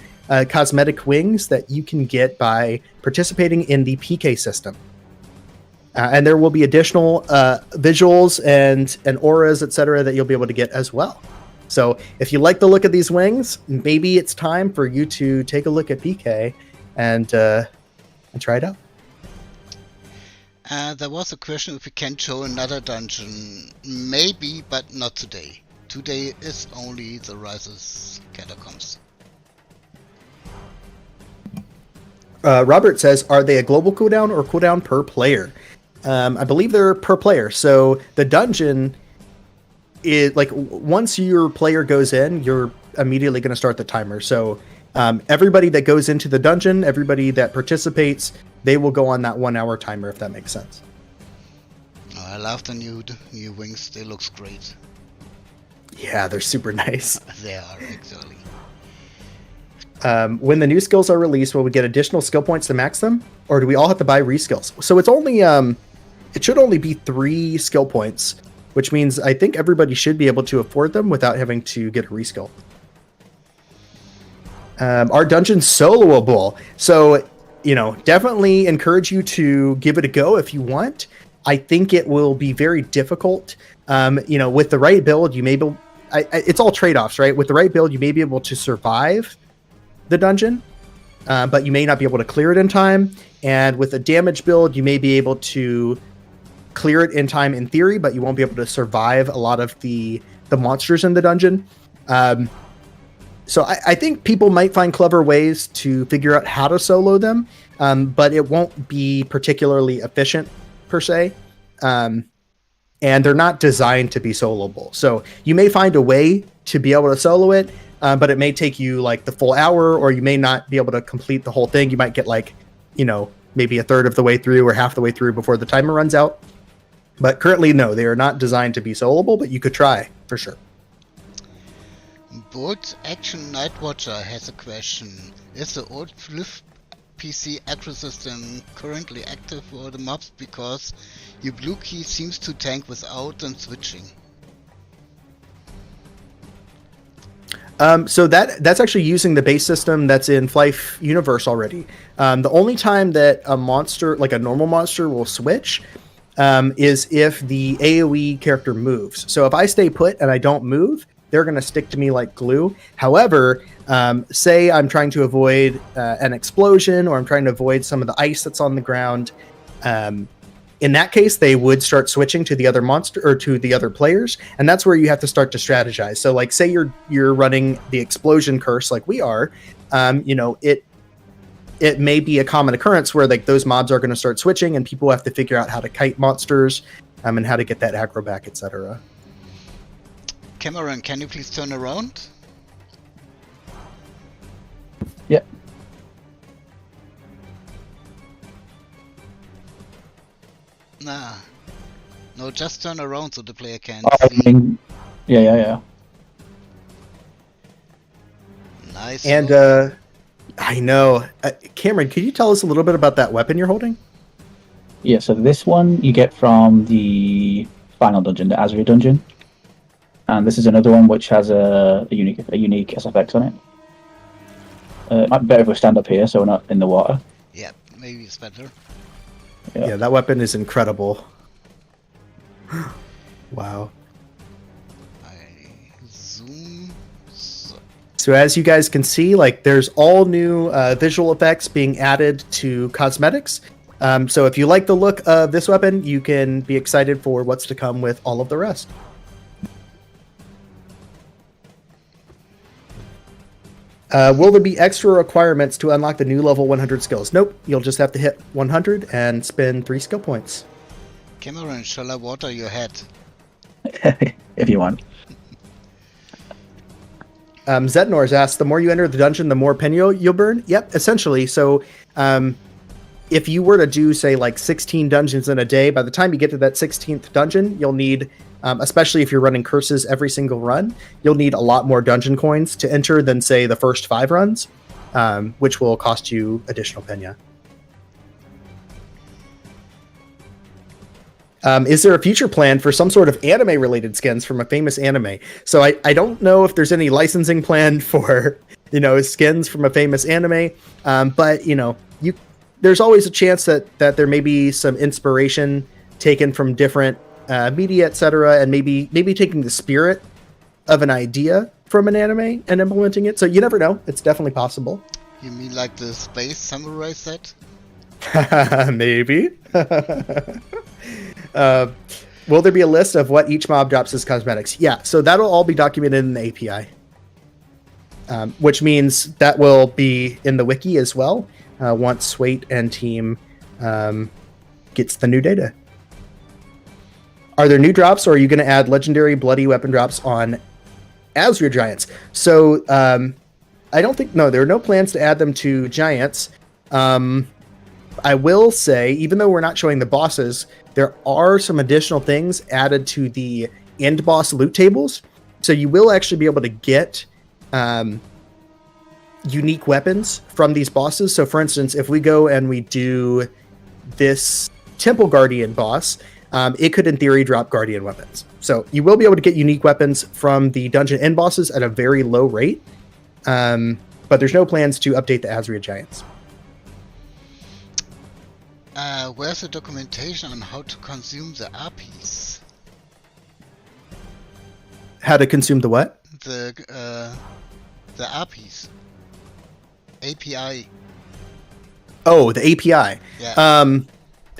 cosmetic wings that you can get by participating in the PK system. And there will be additional visuals and auras, etc., that you'll be able to get as well. So if you like the look of these wings, maybe it's time for you to take a look at PK and try it out. There was a question if we can show another dungeon. Maybe, but not today. Today is only the Rhisis Catacombs. Robert says, are they a global cooldown or cooldown per player? I believe they're per player. So the dungeon is like once your player goes in, you're immediately going to start the timer. So everybody that goes into the dungeon, everybody that participates, they will go on that 1 hour timer, if that makes sense. Oh, I love the new wings. They look great. Yeah, they're super nice. They are, actually. When the new skills are released, will we get additional skill points to max them? Or do we all have to buy reskills? So it's only, it should only be 3 skill points, which means I think everybody should be able to afford them without having to get a reskill. Our dungeon's soloable. So, definitely encourage you to give it a go if you want. I think it will be very difficult. With the right build, you may be, it's all trade-offs, right? With the right build, you may be able to survive the dungeon, but you may not be able to clear it in time. And with a damage build, you may be able to clear it in time in theory, but you won't be able to survive a lot of the monsters in the dungeon. So I think people might find clever ways to figure out how to solo them, but it won't be particularly efficient per se. And they're not designed to be soloable. So you may find a way to be able to solo it, but it may take you like the full hour, or you may not be able to complete the whole thing. You might get like, maybe a third of the way through or half the way through before the timer runs out. But currently, no, they are not designed to be soloable, but you could try for sure. Bolt Action Nightwatcher has a question. Is the old Flyff PC aggro system currently active for the mobs, because your blue key seems to tank without them switching? So that's actually using the base system that's in Flyff universe already. The only time that a monster, like a normal monster, will switch is if the AoE character moves. So if I stay put and I don't move, they're going to stick to me like glue. However, say I'm trying to avoid an explosion, or I'm trying to avoid some of the ice that's on the ground. In that case, they would start switching to the other monster or to the other players, and that's where you have to start to strategize. So, like, say you're running the explosion curse like we are, it may be a common occurrence where like those mobs are going to start switching, and people have to figure out how to kite monsters, and how to get that aggro back, etc. Cameron, can you please turn around? Yeah. Nah. No, just turn around so the player can I see. mean, yeah. Nice. And I know, Cameron, could you tell us a little bit about that weapon you're holding? Yeah, so this one you get from the final dungeon, the Azri dungeon. And this is another one which has a unique SFX on it. It might be better if we stand up here so we're not in the water. Yeah, maybe it's better. Yeah, that weapon is incredible. Wow. I zoom. So as you guys can see, like there's all new visual effects being added to cosmetics. So if you like the look of this weapon, you can be excited for what's to come with all of the rest. Will there be extra requirements to unlock the new level 100 skills? Nope, you'll just have to hit 100 and spend 3 skill points. Cameron, shall I water your head? If you want. Zetnor's asked, the more you enter the dungeon, the more penyo you'll burn? Yep, essentially. So if you were to do, say, like 16 dungeons in a day, by the time you get to that 16th dungeon, you'll need, especially if you're running curses every single run, you'll need a lot more dungeon coins to enter than, say, the first 5 runs, which will cost you additional penya. Is there a future plan for some sort of anime-related skins from a famous anime? So I don't know if there's any licensing plan for, skins from a famous anime, but, there's always a chance that there may be some inspiration taken from different media, etc., and maybe taking the spirit of an idea from an anime and implementing it. So you never know. It's definitely possible. You mean like the space samurai set? Maybe. Will there be a list of what each mob drops as cosmetics? Yeah, so that'll all be documented in the API, which means that will be in the wiki as well once Swait and team gets the new data. Are there new drops, or are you going to add legendary bloody weapon drops on Azure Giants? So I don't think, no, there are no plans to add them to Giants. I will say, even though we're not showing the bosses, there are some additional things added to the end boss loot tables. So you will actually be able to get unique weapons from these bosses. So for instance, if we go and we do this Temple Guardian boss, it could in theory drop Guardian weapons. So you will be able to get unique weapons from the dungeon end bosses at a very low rate. But there's no plans to update the Azria Giants. Where's the documentation on how to consume the APIs? How to consume the what? The APIs. API. Oh, the API. Yeah.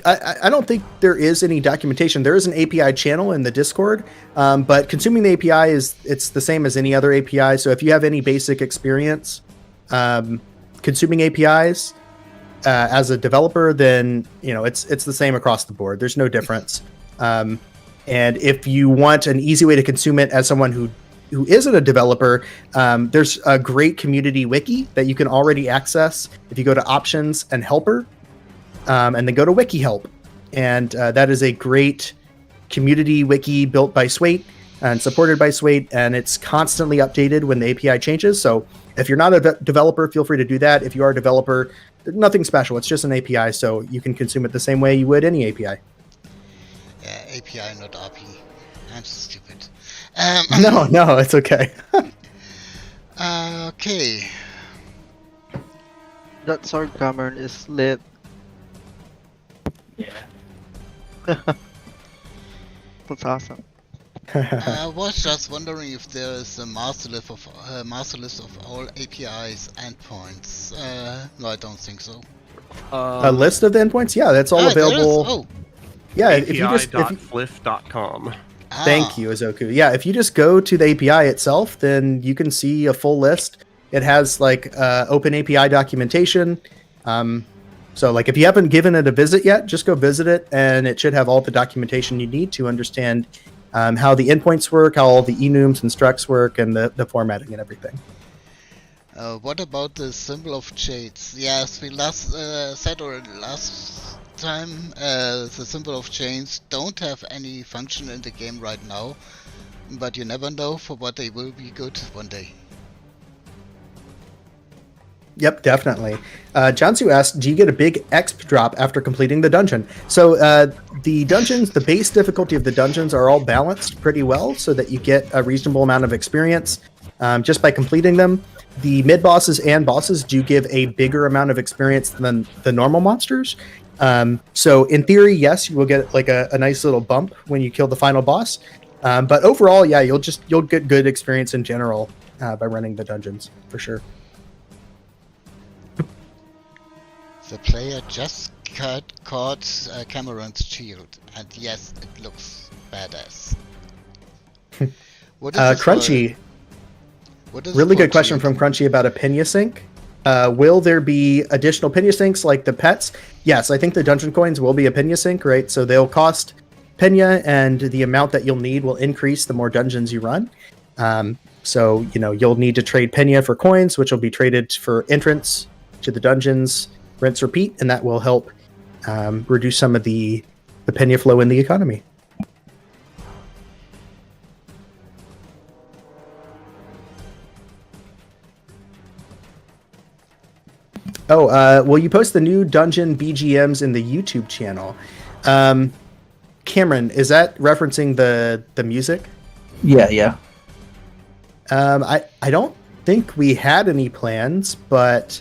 I don't think there is any documentation. There is an API channel in the Discord, but consuming the API it's the same as any other API. So if you have any basic experience consuming APIs as a developer, then it's the same across the board. There's no difference. And if you want an easy way to consume it as someone who who isn't a developer, there's a great community wiki that you can already access if you go to options and helper, and then go to wiki help. And that is a great community wiki built by Swait and supported by Swait, and it's constantly updated when the API changes. So if you're not a developer, feel free to do that. If you are a developer, nothing special. It's just an API, so you can consume it the same way you would any API. Yeah, API, not RP. I'm stupid. No, it's okay. Okay. That sword cameron is lit. Yeah. That's awesome. I was just wondering if there is a master list of all APIs endpoints. No, I don't think so. A list of the endpoints? Yeah, that's all available. Oh, Yeah, if you just API.flyff.com. Thank you, Azoku. Yeah, if you just go to the API itself, then you can see a full list. It has like open API documentation. So like if you haven't given it a visit yet, just go visit it, and it should have all the documentation you need to understand how the endpoints work, how all the enums and structs work, and the formatting and everything. What about the symbol of shades? Yes, we said already last time, the symbol of chains don't have any function in the game right now, but you never know for what they will be good one day. Yep, definitely. Jansu asked, do you get a big exp drop after completing the dungeon? So the dungeons, the base difficulty of the dungeons are all balanced pretty well so that you get a reasonable amount of experience just by completing them. The mid-bosses and bosses do give a bigger amount of experience than the normal monsters. So in theory, yes, you will get like a nice little bump when you kill the final boss. But overall, yeah, you'll get good experience in general by running the dungeons, for sure. The player just caught Cameron's shield, and yes, it looks badass. What is this Crunchy. What is Really for good question shield? from Crunchy about a Pena sync. Will there be additional Pena syncs like the pets? Yes, I think the dungeon coins will be a Pena sync, right? So they'll cost Pena, and the amount that you'll need will increase the more dungeons you run. So, you'll need to trade Pena for coins, which will be traded for entrance to the dungeons, rinse, repeat, and that will help reduce some of the Pena flow in the economy. Oh, will you post the new dungeon BGMs in the YouTube channel? Cameron, is that referencing the music? Yeah. I don't think we had any plans, but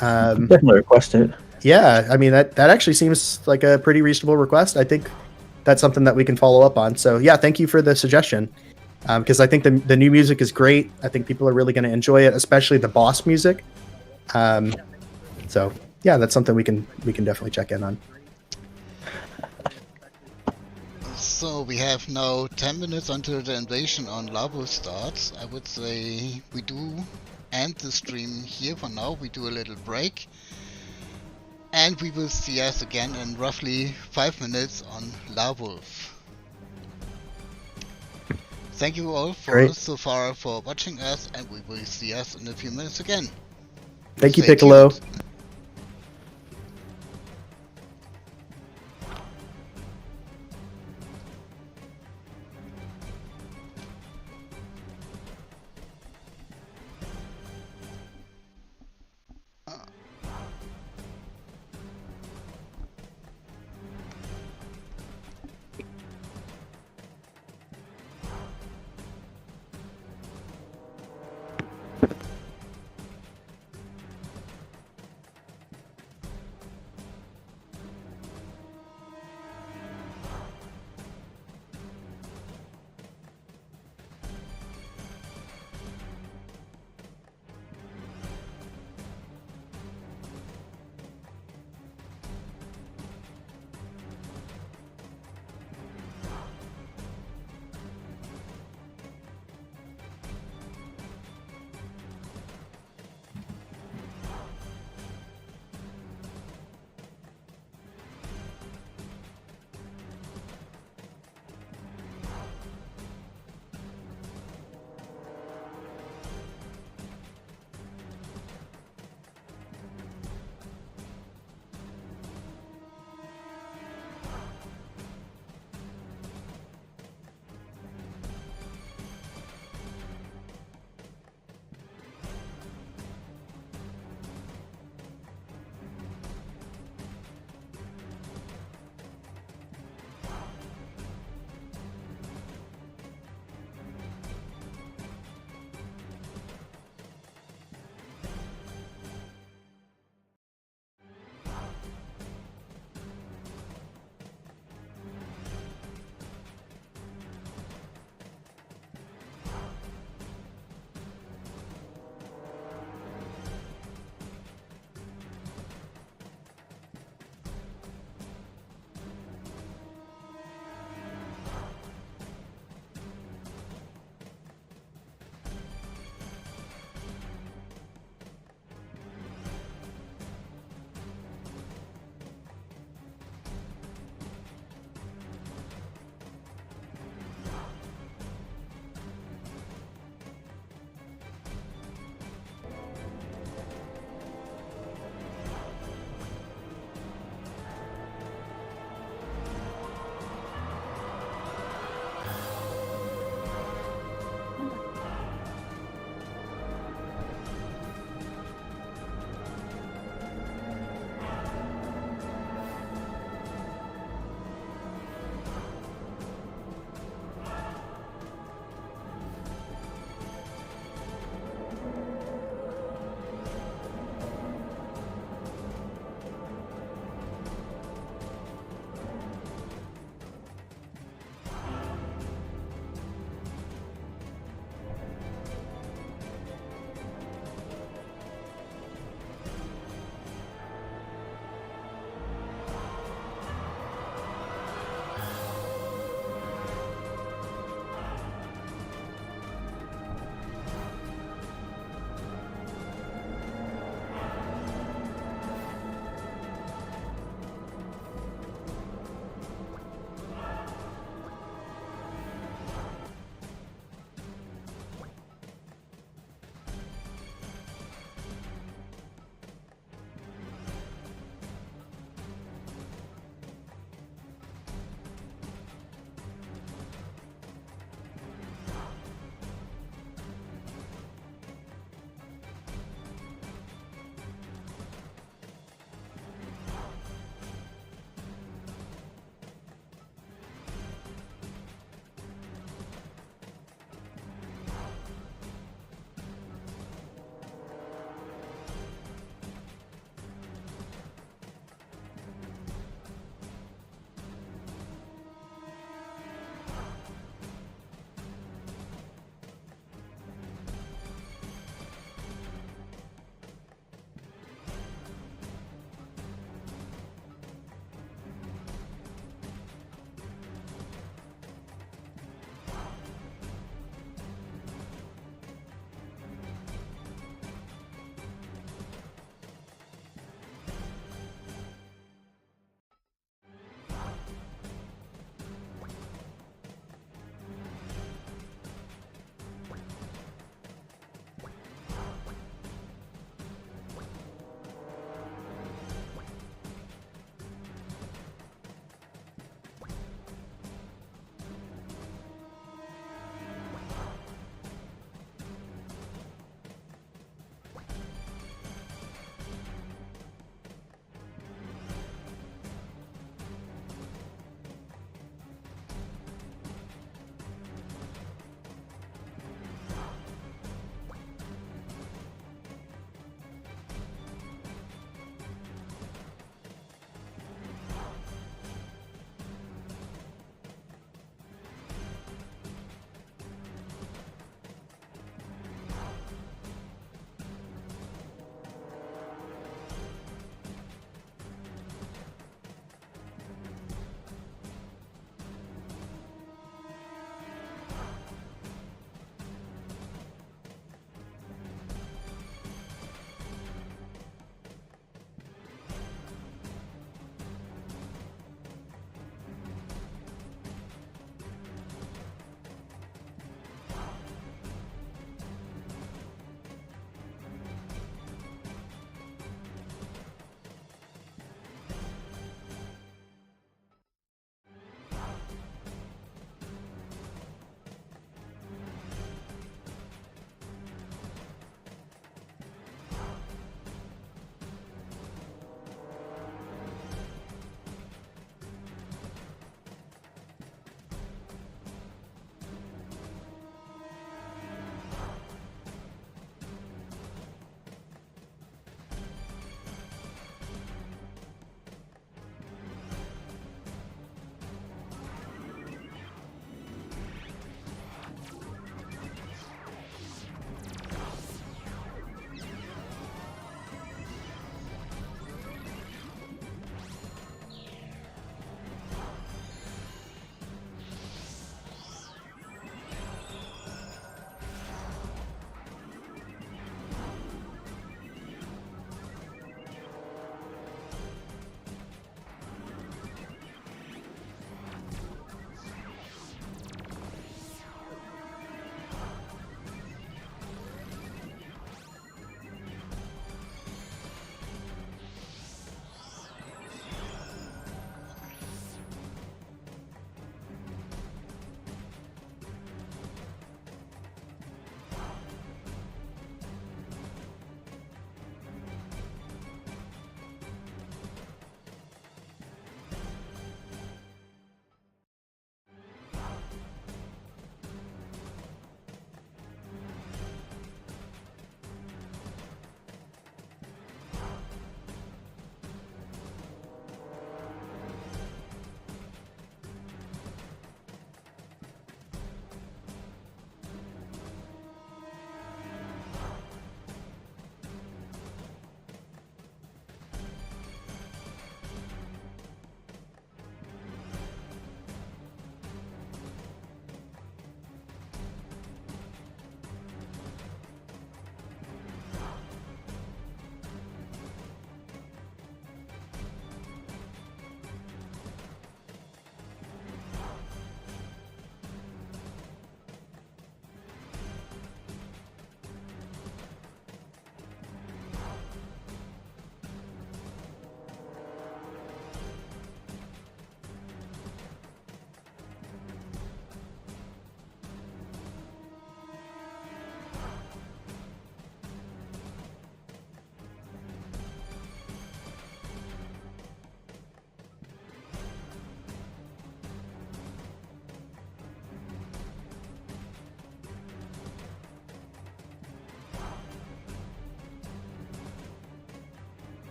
Definitely request it. yeah, I mean that actually seems like a pretty reasonable request. I think that's something that we can follow up on. So yeah, thank you for the suggestion. Because I think the new music is great. I think people are really going to enjoy it, especially the boss music. So yeah, that's something we can definitely check in on. So we have now 10 minutes until the invasion on Lawolf starts. I would say we do end the stream here for now. We do a little break. And we will see us again in roughly 5 minutes on Lawolf. Thank you all so far for watching us, and we will see us in a few minutes again. Thank you, Stay Piccolo. tuned.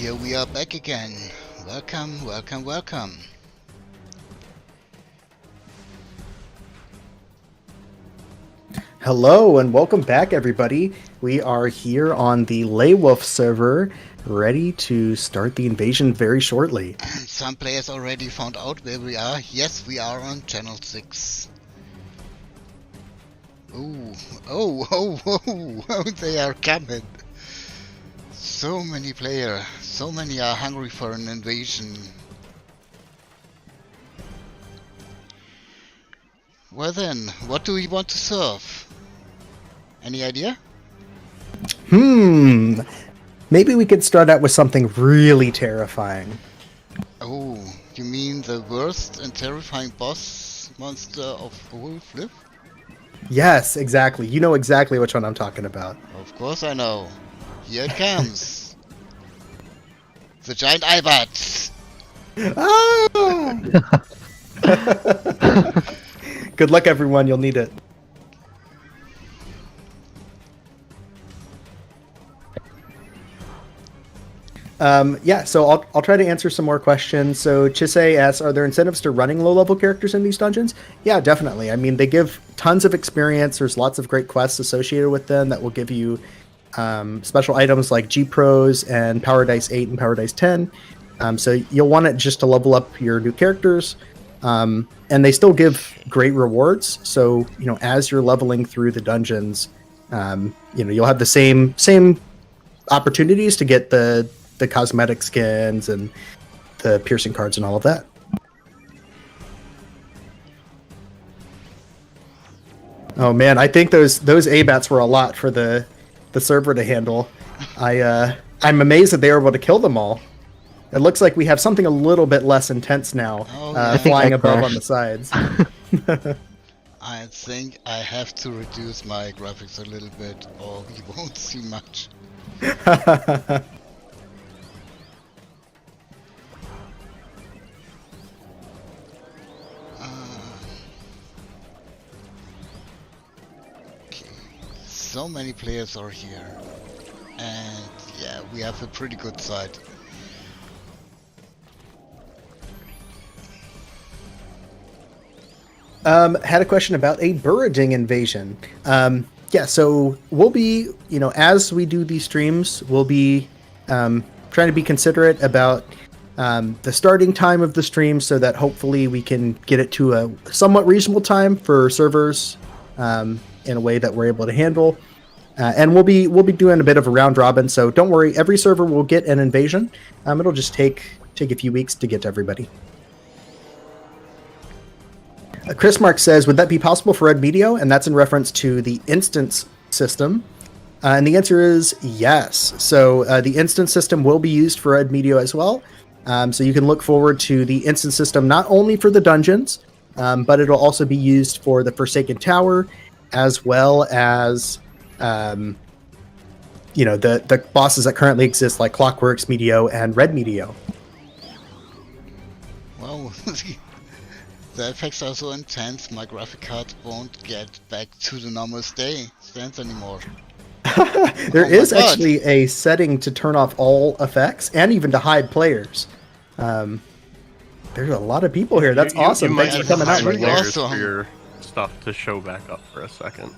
here we are back again. Welcome, welcome, welcome. Hello and welcome back, everybody. We are here on the Lawolf server, ready to start the invasion very shortly. Some players already found out where we are. Yes, we are on channel 6. Oh, they are coming. So many players, so many are hungry for an invasion. Well then, what do we want to serve? Any idea? Maybe we could start out with something really terrifying. Oh, you mean the worst and terrifying boss monster of all Flyff? Yes, exactly. You know exactly which one I'm talking about. Of course I know. Here it comes. The giant Albert. Ah! Good luck, everyone. You'll need it. Yeah, so I'll try to answer some more questions. So Chisei asks, are there incentives to running low-level characters in these dungeons? Yeah, definitely. I mean, they give tons of experience. There's lots of great quests associated with them that will give you special items like G-Pros and Power Dice 8 and Power Dice 10. So you'll want it just to level up your new characters. And they still give great rewards. So, as you're leveling through the dungeons, you'll have the same opportunities to get the cosmetic skins and the piercing cards and all of that. Oh man, I think those ABATs were a lot for the server to handle. I'm amazed that they were able to kill them all. It looks like we have something a little bit less intense now, flying above on the sides. I think I have to reduce my graphics a little bit, or we won't see much. So many players are here, and yeah, we have a pretty good side. Had a question about a Burriding invasion. Yeah, so we'll be, as we do these streams, we'll be trying to be considerate about the starting time of the stream so that hopefully we can get it to a somewhat reasonable time for servers in a way that we're able to handle. And we'll be doing a bit of a round robin, so don't worry, every server will get an invasion. It'll just take a few weeks to get to everybody. Chris Mark says, would that be possible for Red Medio? And that's in reference to the instance system. And the answer is yes. So the instance system will be used for Red Medio as well. So you can look forward to the instance system not only for the dungeons, but it'll also be used for the Forsaken Tower, as well as the bosses that currently exist, like Clockworks Medio and Red Medio. Wow. The effects are so intense, my graphic card won't get back to the normal stance anymore. There is actually a setting to turn off all effects and even to hide players. There's a lot of people here. That's awesome. You might Thanks for coming out. need to hide players Awesome. for your stuff to show back up for a second.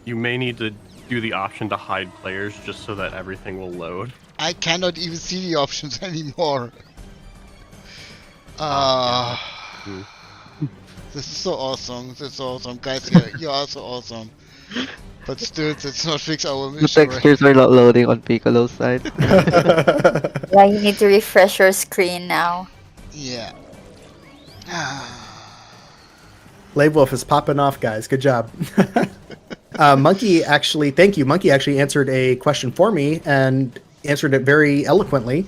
You may need to do the option to hide players just so that everything will load. I cannot even see the options anymore. This is so awesome. This is so awesome. Guys, you are so awesome. But still, it's not fix our The mission. textures are not loading on Piccolo's side. Yeah, you need to refresh your screen now. Yeah. Lawolf is popping off, guys. Good job. Monkey actually, thank you. Monkey actually answered a question for me and answered it very eloquently.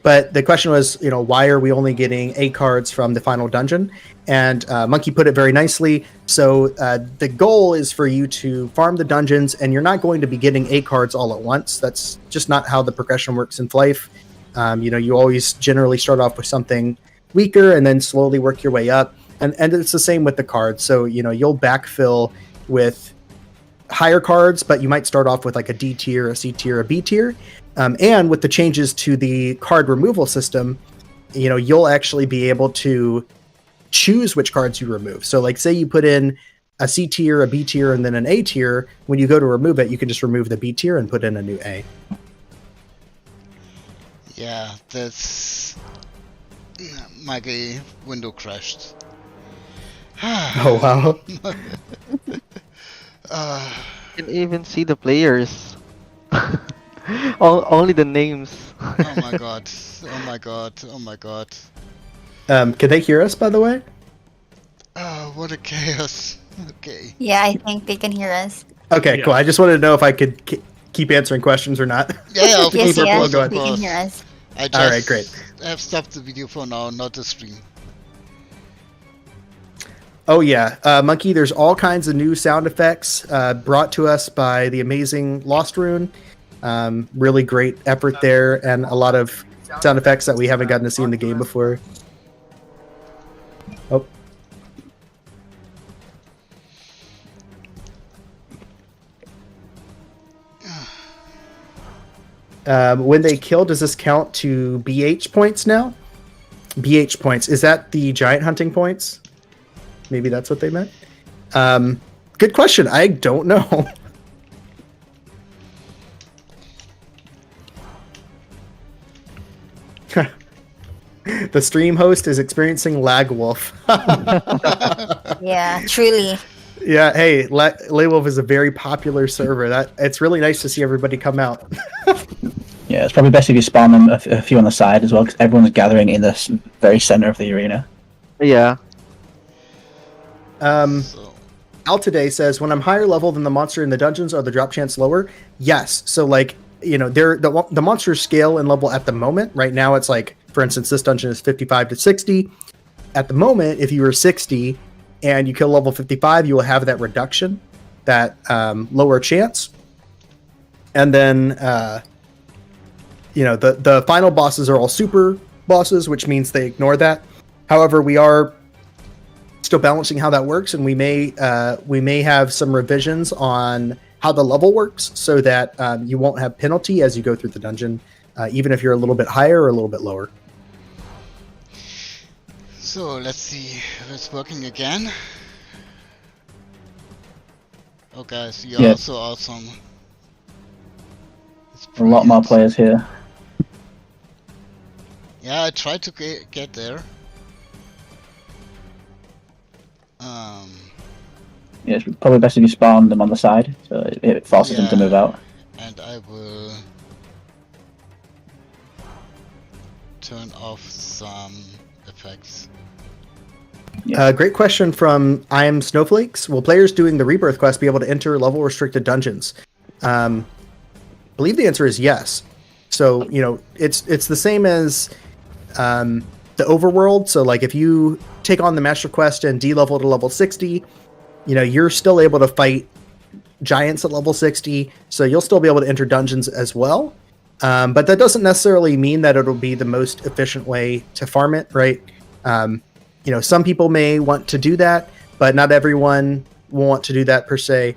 But the question was, why are we only getting 8 cards from the final dungeon? And Monkey put it very nicely. So the goal is for you to farm the dungeons, and you're not going to be getting 8 cards all at once. That's just not how the progression works in Flyff. You always generally start off with something weaker and then slowly work your way up. And it's the same with the cards. So, you'll backfill with higher cards, but you might start off with like a D tier, a C tier, a B tier. And with the changes to the card removal system, you'll actually be able to choose which cards you remove. So like say you put in a C tier, a B tier, and then an A tier. When you go to remove it, you can just remove the B tier and put in a new A. Yeah, that's... My window crashed. Oh, wow. You can even see the players. Only the names. Oh my god. Oh my god. Oh my god. Can they hear us, by the way? Oh, what a chaos. Okay. Yeah, I think they can hear us. Okay, cool. I just wanted to know if I could keep answering questions or not. Yeah, of Yes, course, yes, of they course. can hear us. I just All right, great. have stopped the video for now, not the stream. Oh yeah, Monkey, there's all kinds of new sound effects brought to us by the amazing Lost Rune. Really great effort there, and a lot of sound effects that we haven't gotten to see in the game before. Oh. When they kill, does this count to BH points now? BH points. Is that the giant hunting points? Maybe that's what they meant. Good question. I don't know. The stream host is experiencing Lawolf. Yeah, truly. Yeah, hey, Lawolf is a very popular server. It's really nice to see everybody come out. Yeah, it's probably best if you spawn them a few on the side as well, because everyone's gathering in the very center of the arena. Yeah. So, Al today says, when I'm higher level than the monster in the dungeons, are the drop chance lower? Yes. So like, the monster scale and level at the moment, right now it's like, for instance, this dungeon is 55 to 60. At the moment, if you were 60 and you kill level 55, you will have that reduction, that lower chance. And then, the final bosses are all super bosses, which means they ignore that. However, we are still balancing how that works, and we may have some revisions on how the level works so that you won't have penalty as you go through the dungeon, even if you're a little bit higher or a little bit lower. so let's see if it's working again. Oh guys, you're Yeah. so awesome. It's A lot more brilliant. players here. Yeah, I tried to get there. Yeah, it's probably best if you spawn them on the side, so it forces them to Yeah. move out. And I will turn off some effects. Great question from I Am Snowflakes. Will players doing the Rebirth quest be able to enter level restricted dungeons? I believe the answer is yes. So, it's the same as the overworld. So like if you take on the master quest and D-level to level 60, you're still able to fight giants at level 60. So you'll still be able to enter dungeons as well. But that doesn't necessarily mean that it'll be the most efficient way to farm it, right? Some people may want to do that, but not everyone will want to do that per se.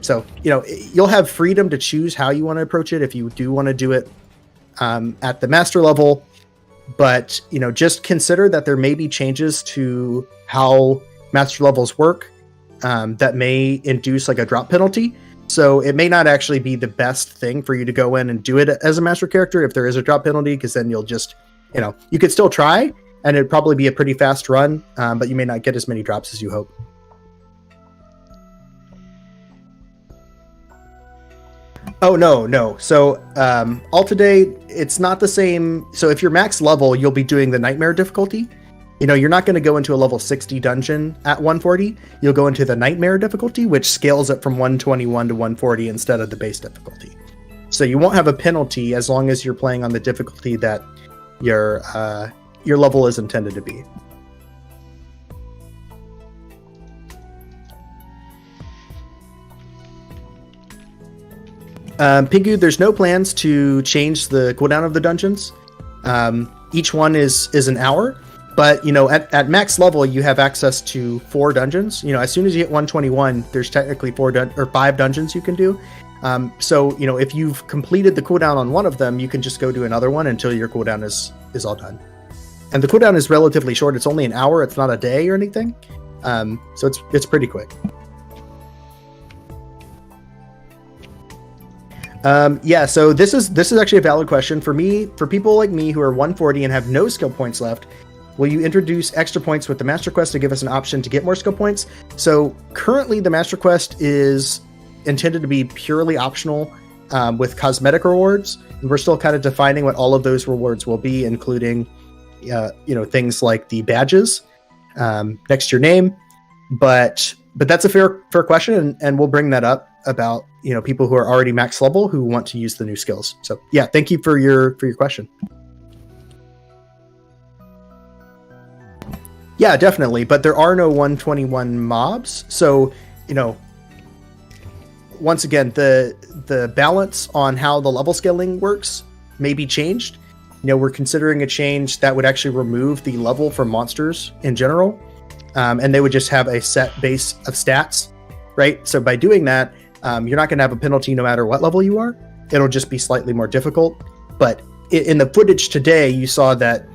So, you'll have freedom to choose how you want to approach it if you do want to do it at the master level. But, just consider that there may be changes to how master levels work that may induce like a drop penalty. So it may not actually be the best thing for you to go in and do it as a master character if there is a drop penalty, because then you'll just, you could still try and it'd probably be a pretty fast run, but you may not get as many drops as you hope. Oh, no. So all today, it's not the same. So if you're max level, you'll be doing the nightmare difficulty. You're not going to go into a level 60 dungeon at 140. You'll go into the nightmare difficulty, which scales it from 121 to 140 instead of the base difficulty. So you won't have a penalty as long as you're playing on the difficulty that your level is intended to be. Pingu, there's no plans to change the cooldown of the dungeons. Each one is an hour. But at max level, you have access to 4 dungeons. As soon as you hit 121, there's technically 5 dungeons you can do. So if you've completed the cooldown on one of them, you can just go do another one until your cooldown is all done. And the cooldown is relatively short. It's only an hour. It's not a day or anything. So it's pretty quick. So this is actually a valid question for me. For people like me who are 140 and have no skill points left, will you introduce extra points with the Master Quest to give us an option to get more skill points? So currently the Master Quest is intended to be purely optional with cosmetic rewards. And we're still kind of defining what all of those rewards will be, including things like the badges next to your name. But that's a fair question, and we'll bring that up about people who are already max level who want to use the new skills. So yeah, thank you for your question. Yeah, definitely. But there are no 121 mobs. So, once again, the balance on how the level scaling works may be changed. We're considering a change that would actually remove the level for monsters in general. And they would just have a set base of stats, right? So by doing that, you're not going to have a penalty no matter what level you are. It'll just be slightly more difficult. But in the footage today, you saw that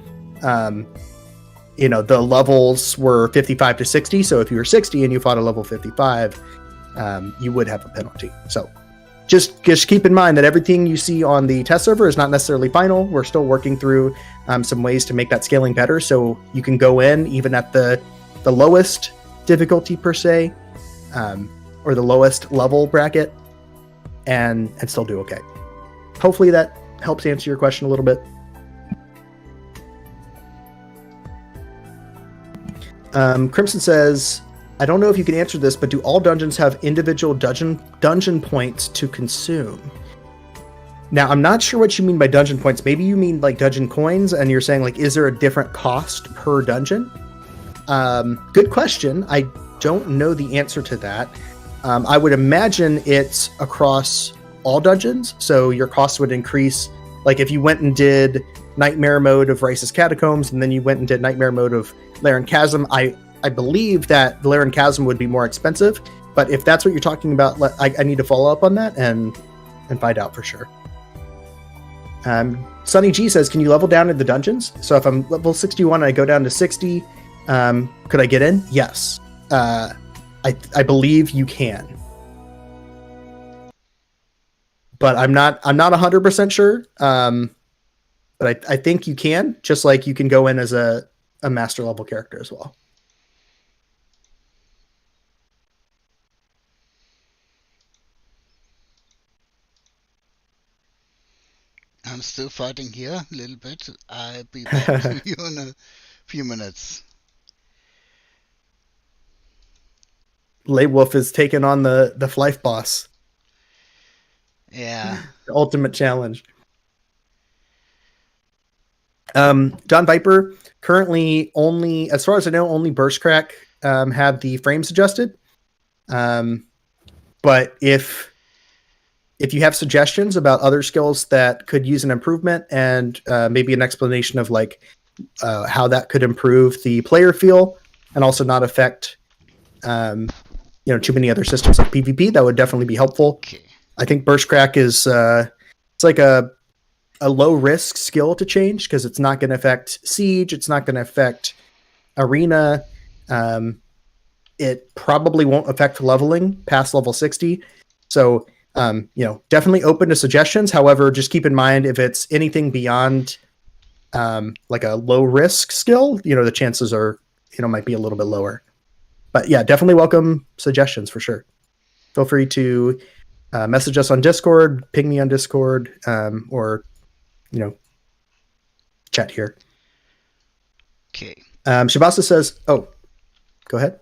the levels were 55 to 60. So if you were 60 and you fought a level 55, you would have a penalty. So just keep in mind that everything you see on the test server is not necessarily final. We're still working through some ways to make that scaling better. So you can go in even at the lowest difficulty per se, or the lowest level bracket, and still do okay. Hopefully that helps answer your question a little bit. Crimson says, I don't know if you can answer this, but do all dungeons have individual dungeon points to consume? Now, I'm not sure what you mean by dungeon points. Maybe you mean like dungeon coins, and you're saying like, is there a different cost per dungeon? Good question. I don't know the answer to that. I would imagine it's across all dungeons, so your cost would increase. Like if you went and did Nightmare mode of Rhisis Catacombs, and then you went and did Nightmare mode of Laren Chasm, I believe that the Laren Chasm would be more expensive, but if that's what you're talking about, I need to follow up on that and find out for sure. Sunny G says, can you level down in the dungeons? So if I'm level 61 and I go down to 60, could I get in? Yes. I believe you can. But I'm not 100% sure. But I think you can, just like you can go in as a master level character as well. I'm still fighting here a little bit. I'll be back to you in a few minutes. Lawolf is taking on the Flyff boss. Yeah. The ultimate challenge. John Viper, currently only, as far as I know, only Burst Crack have the frames adjusted. But if you have suggestions about other skills that could use an improvement, and maybe an explanation of like how that could improve the player feel and also not affect too many other systems like PvP, that would definitely be helpful. Okay. I think Burst Crack is it's like a low risk skill to change because it's not going to affect Siege, it's not going to affect Arena. It probably won't affect leveling past level 60. So definitely open to suggestions. However, just keep in mind if it's anything beyond like a low risk skill, the chances are might be a little bit lower. But yeah, definitely welcome suggestions for sure. Feel free to message us on Discord, ping me on Discord, or chat here. Okay. Shabasa says, oh, go ahead.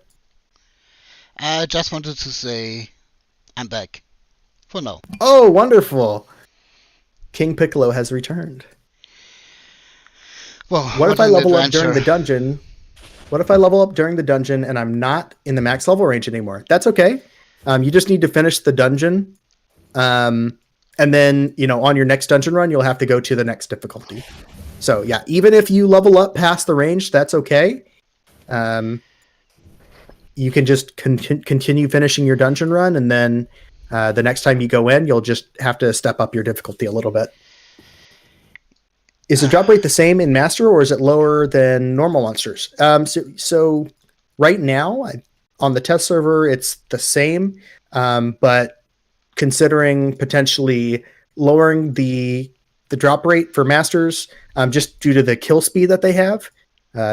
I just wanted to say I'm back for now. Oh, wonderful. King Piccolo has returned. Well, what if I level up during adventure. the dungeon? What if I level up during the dungeon and I'm not in the max level range anymore? That's okay. You just need to finish the dungeon. And then, on your next dungeon run, you'll have to go to the next difficulty. So yeah, even if you level up past the range, that's okay. You can just continue finishing your dungeon run, and then the next time you go in, you'll just have to step up your difficulty a little bit. Is the drop rate the same in Master, or is it lower than normal monsters? So right now, on the test server, it's the same, but considering potentially lowering the drop rate for Masters, just due to the kill speed that they have,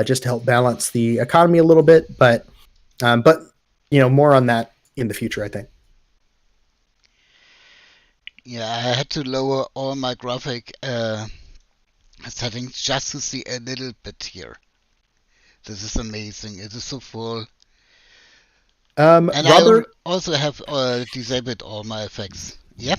just to help balance the economy a little bit, but more on that in the future, I think. Yeah, I had to lower all my graphic settings just to see a little bit here. This is amazing. It is so full. And Robert, I also have disabled all my effects. Yep.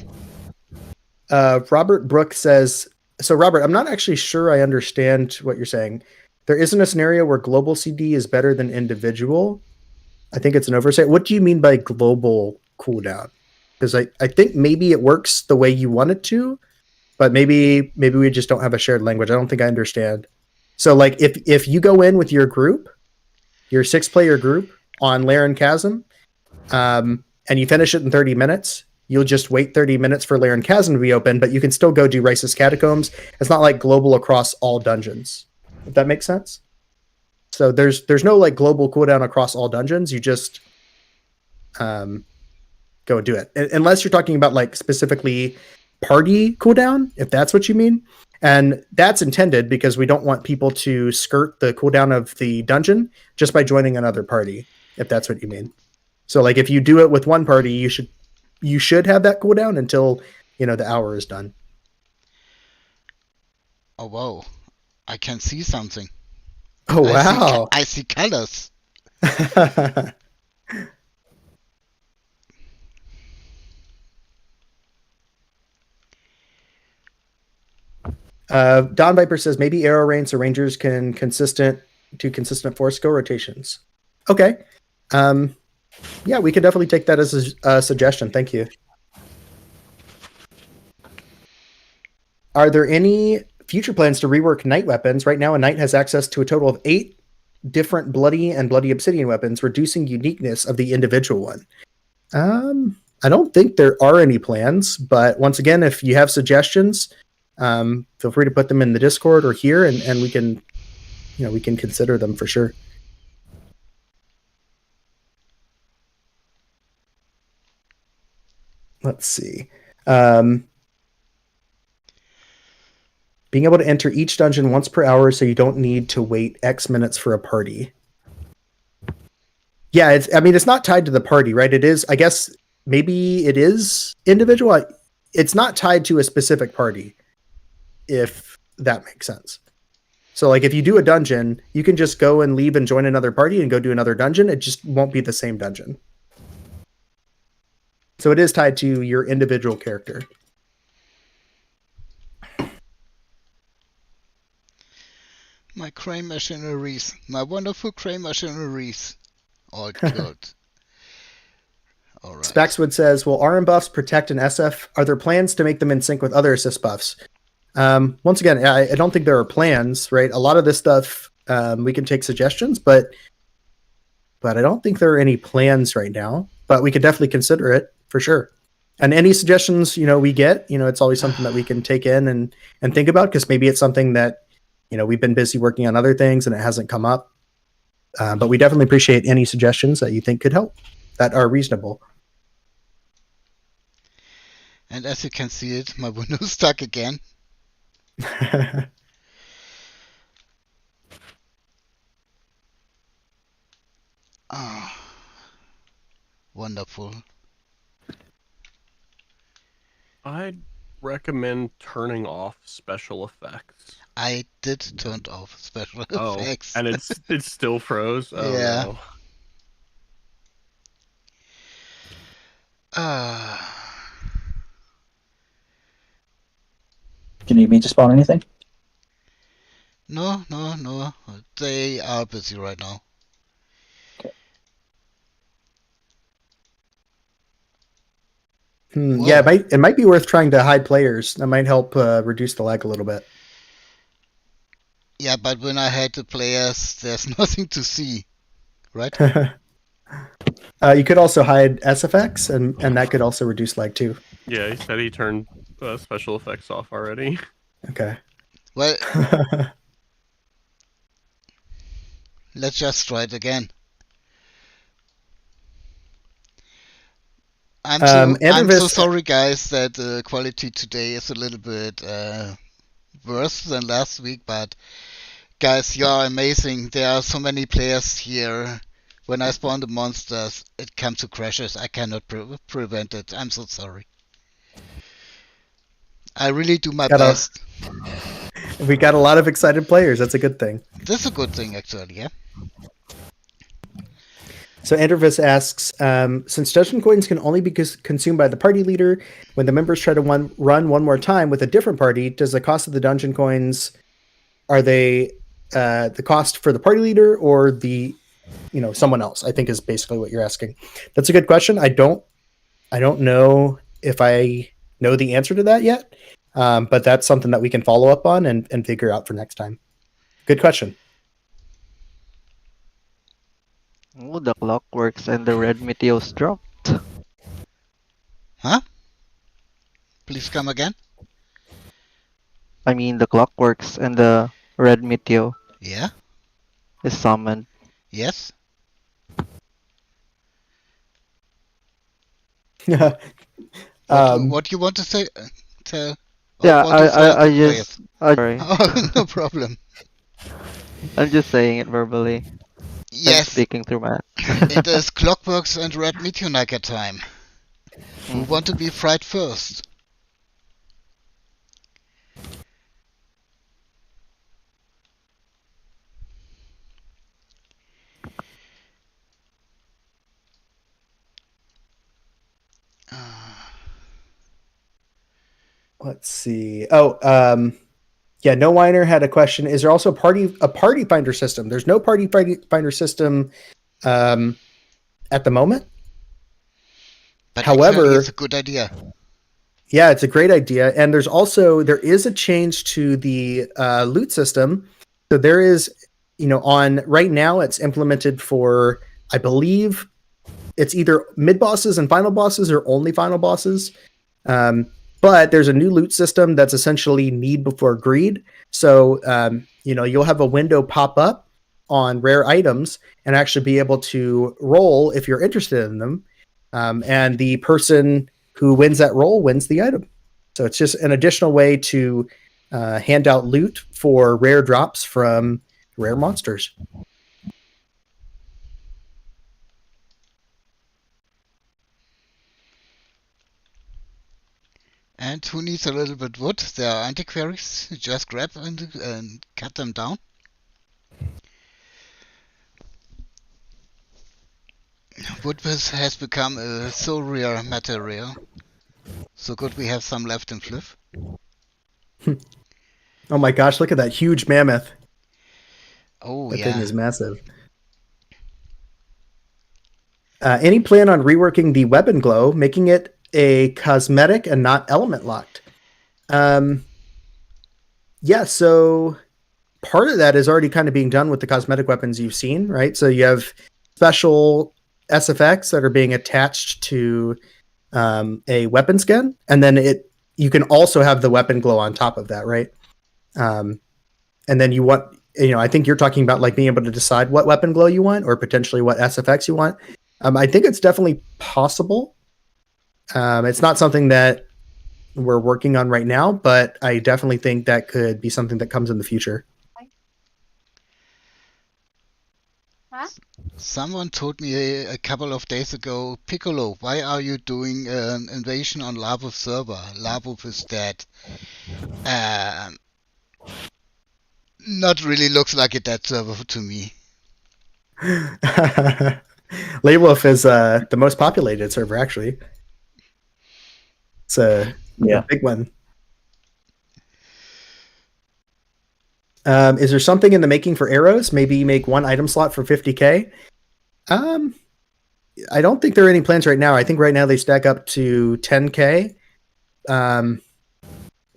Robert Brook says, so Robert, I'm not actually sure I understand what you're saying. There isn't a scenario where global CD is better than individual. I think it's an oversight. What do you mean by global cooldown? Because I think maybe it works the way you want it to, but maybe we just don't have a shared language. I don't think I understand. So like if you go in with your group, your 6-player group on Laren Chasm, and you finish it in 30 minutes, you'll just wait 30 minutes for Laren Chasm to be open, but you can still go do Rhisis Catacombs. It's not like global across all dungeons, if that makes sense. So there's no like global cooldown across all dungeons. You just go and do it. Unless you're talking about like specifically party cooldown, if that's what you mean. And that's intended because we don't want people to skirt the cooldown of the dungeon just by joining another party, if that's what you mean. So like if you do it with one party, you should have that cooldown until, the hour is done. Oh, wow. I can see something. Oh, wow. I see colors. Don Viper says maybe arrow rain so rangers can consistent force skill rotations. Okay. Yeah, we could definitely take that as a suggestion. Thank you. Are there any future plans to rework knight weapons? Right now, a knight has access to a total of 8 different bloody and bloody obsidian weapons, reducing uniqueness of the individual one. I don't think there are any plans, but once again, if you have suggestions, feel free to put them in the Discord or here, and we can, we can consider them for sure. Let's see. Being able to enter each dungeon once per hour so you don't need to wait X minutes for a party. Yeah, it's not tied to the party, right? It is, I guess, maybe it is individual. It's not tied to a specific party, if that makes sense. So like if you do a dungeon, you can just go and leave and join another party and go do another dungeon. It just won't be the same dungeon. So it is tied to your individual character. My crane machineries. My wonderful crane machineries. All good. All right. Spaxwood says, will RM buffs protect an SF? Are there plans to make them in sync with other assist buffs? Once again, I don't think there are plans, right? A lot of this stuff, we can take suggestions, but I don't think there are any plans right now. But we could definitely consider it for sure. And any suggestions, we get, it's always something that we can take in and think about, because maybe it's something that, we've been busy working on other things and it hasn't come up. But we definitely appreciate any suggestions that you think could help, that are reasonable. And as you can see it, my window's stuck again. Ah, wonderful. I'd recommend turning off special effects. I did turn off special effects. And it still froze? Oh, yeah. No. Do you need me to spawn anything? No. They are busy right now. Yeah, it might be worth trying to hide players. That might help reduce the lag a little bit. Yeah, but when I had the players, there's nothing to see, right? You could also hide SFX, and that could also reduce lag too. Yeah, he said he turned special effects off already. Okay. Well, let's just try it again. I'm so Andrevis, sorry, guys, that the quality today is a little bit worse than last week, but guys, you are amazing. There are so many players here. When I spawn the monsters, it comes to crashes. I cannot prevent it. I'm so sorry. I really do my best. We got a lot of excited players. That's a good thing. That's a good thing, actually, yeah. So Andrevis asks, since dungeon coins can only be consumed by the party leader, when the members try to run one more time with a different party, does the cost of the dungeon coins, are they the cost for the party leader or the someone else? I think is basically what you're asking. That's a good question. I don't know if I know the answer to that yet, but that's something that we can follow up on and figure out for next time. Good question. Oh, the clockworks and the red meteors dropped. Huh? Please come again? I mean, the clockworks and the red meteor. Yeah? Is summoned. Yes? What do you want to say? Tell? Yeah, I sorry. Oh, no problem. I'm just saying it verbally. Yes. I'm speaking through math. It is Clockworks and Red Meteor time. Who want to be fried first? Let's see. Yeah, No Whiner had a question. Is there also a party finder system? There's no party finder system at the moment. But however, it's a good idea. Yeah, it's a great idea. And there is a change to the loot system. So there is, on right now it's implemented for, I believe it's either mid bosses and final bosses or only final bosses. But there's a new loot system that's essentially need before greed. So, you'll have a window pop up on rare items and actually be able to roll if you're interested in them. And the person who wins that roll wins the item. So it's just an additional way to hand out loot for rare drops from rare monsters. And who needs a little bit wood? There are antiquaries. Just grab and cut them down. Wood has become a so rare material. So good we have some left in Flyff. Oh my gosh, look at that huge mammoth. Oh, that yeah. thing is massive. Any plan on reworking the weapon glow, making it a cosmetic and not element locked? Yeah, so part of that is already kind of being done with the cosmetic weapons you've seen, right? So you have special SFX that are being attached to a weapon skin, and then you can also have the weapon glow on top of that, right? And then you want, I think you're talking about like being able to decide what weapon glow you want or potentially what SFX you want. I think it's definitely possible. It's not something that we're working on right now, but I definitely think that could be something that comes in the future. Huh? Someone told me a couple of days ago, Piccolo, why are you doing an invasion on Lawolf server? Lawolf is dead. Not really looks like a dead server to me. Lawolf is the most populated server, actually. It's a big one. Is there something in the making for arrows? Maybe make one item slot for 50k? I don't think there are any plans right now. I think right now they stack up to 10k.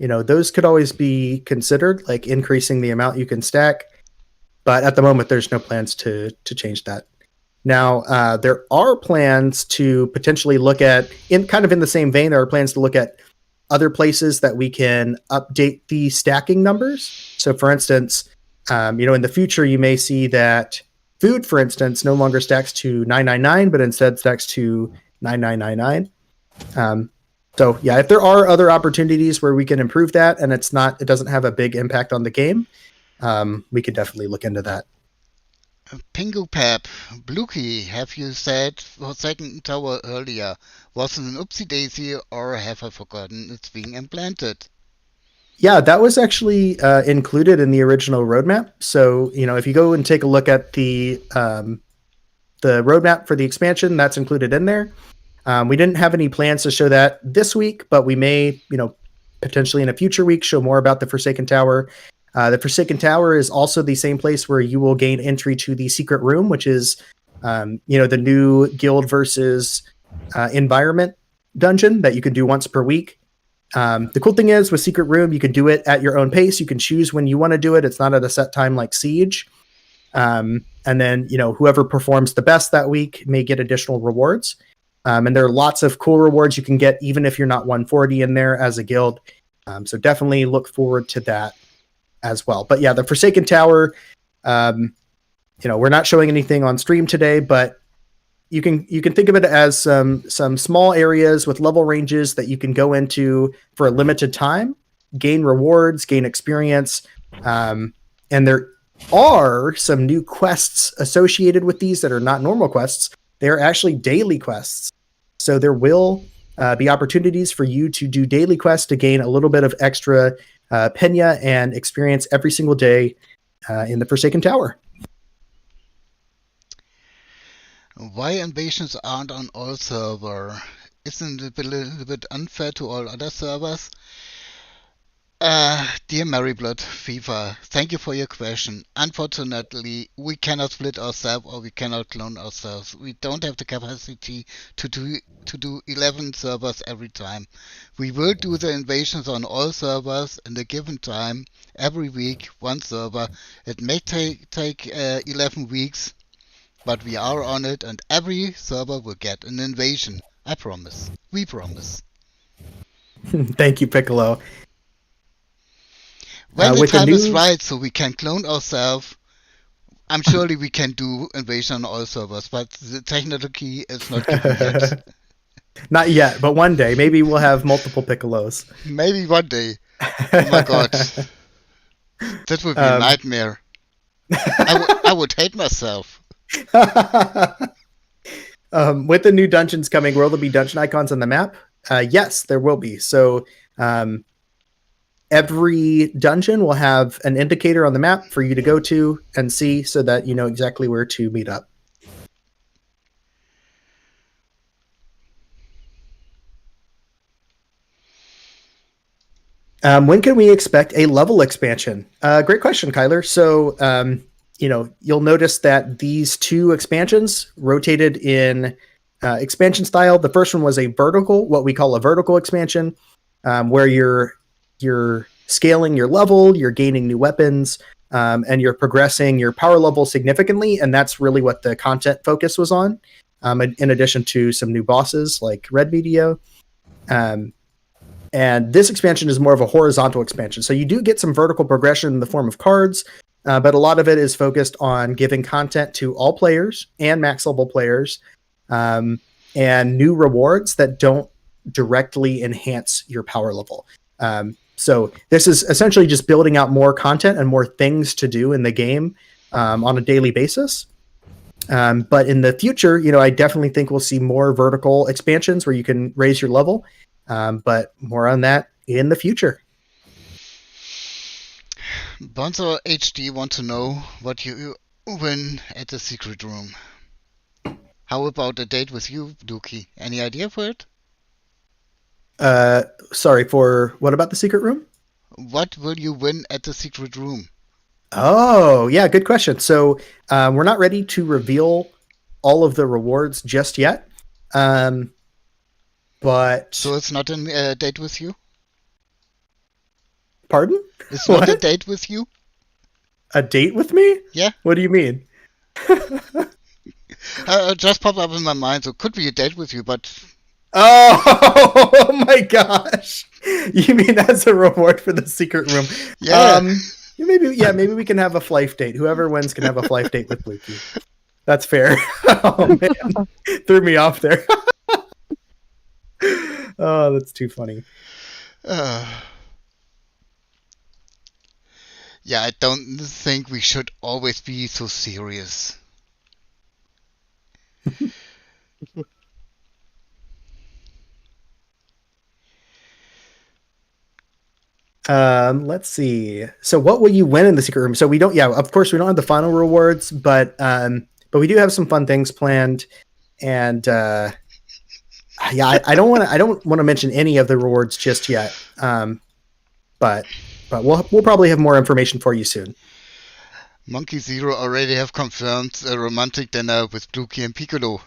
those could always be considered, like increasing the amount you can stack. But at the moment, there's no plans to change that. Now, there are plans to potentially look at, in the same vein, there are plans to look at other places that we can update the stacking numbers. So, for instance, in the future, you may see that food, for instance, no longer stacks to 999, but instead stacks to 9999. So, yeah, if there are other opportunities where we can improve that and it doesn't have a big impact on the game, we could definitely look into that. Pingu Pep, Bluky, have you said for second tower earlier? Was it an oopsie daisy or have I forgotten it's being implanted? Yeah, that was actually included in the original roadmap. So, if you go and take a look at the roadmap for the expansion, that's included in there. We didn't have any plans to show that this week, but we may, potentially in a future week, show more about the Forsaken Tower. The Forsaken Tower is also the same place where you will gain entry to the Secret Room, which is, the new guild versus environment dungeon that you can do once per week. The cool thing is with Secret Room, you can do it at your own pace. You can choose when you want to do it. It's not at a set time like Siege. And then, whoever performs the best that week may get additional rewards. And there are lots of cool rewards you can get even if you're not 140 in there as a guild. So definitely look forward to that as well. But yeah, the Forsaken Tower, we're not showing anything on stream today, but you can think of it as some small areas with level ranges that you can go into for a limited time, gain rewards, gain experience, and there are some new quests associated with these that are not normal quests. They're actually daily quests. So there will be opportunities for you to do daily quests to gain a little bit of extra Penya and experience every single day in the Forsaken Tower. Why invasions aren't on all servers? Isn't it a little bit unfair to all other servers? Dear Maryblood FIFA, thank you for your question. Unfortunately, we cannot split ourselves or we cannot clone ourselves. We don't have the capacity to do 11 servers every time. We will do the invasions on all servers in a given time, every week, one server. It may take 11 weeks, but we are on it and every server will get an invasion. I promise. We promise. Thank you, Piccolo. When the time is right, so we can clone ourselves, I'm surely we can do invasion on all servers, but the technology is not given yet. Not yet, but one day. Maybe we'll have multiple Piccolos. Maybe one day. Oh my god. That would be a nightmare. I would hate myself. With the new dungeons coming, will there be dungeon icons on the map? Yes, there will be. So every dungeon will have an indicator on the map for you to go to and see so that you know exactly where to meet up. When can we expect a level expansion? Great question, Kyler. So, you'll notice that these two expansions rotated in expansion style. The first one was a vertical, what we call a vertical expansion, where you're scaling your level, you're gaining new weapons, and you're progressing your power level significantly. And that's really what the content focus was on, in addition to some new bosses like Red Meteor. And this expansion is more of a horizontal expansion. So you do get some vertical progression in the form of cards, but a lot of it is focused on giving content to all players and max level players, and new rewards that don't directly enhance your power level. So this is essentially just building out more content and more things to do in the game on a daily basis. But in the future, I definitely think we'll see more vertical expansions where you can raise your level. But more on that in the future. Bonzo HD want to know what you win at the secret room. How about a date with you, Dookie? Any idea for it? Sorry, for what about the secret room? What will you win at the secret room? Oh, yeah, good question. So we're not ready to reveal all of the rewards just yet. But so it's not a date with you? Pardon? Is not a What? date with you? A date with me? Yeah. What do you mean? Just popped up in my mind, so could be a date with you, but Oh my gosh! You mean as a reward for the secret room? yeah. Maybe we can have a Flyff date. Whoever wins can have a Flyff date with Lukey. That's fair. Oh man, threw me off there. Oh, that's too funny. Yeah, I don't think we should always be so serious. Let's see. So, what will you win in the secret room? So we don't. Yeah, of course we don't have the final rewards, but we do have some fun things planned, and yeah, I don't want to mention any of the rewards just yet. But we'll probably have more information for you soon. Monkey Zero already have confirmed a romantic dinner with Bluky and Piccolo.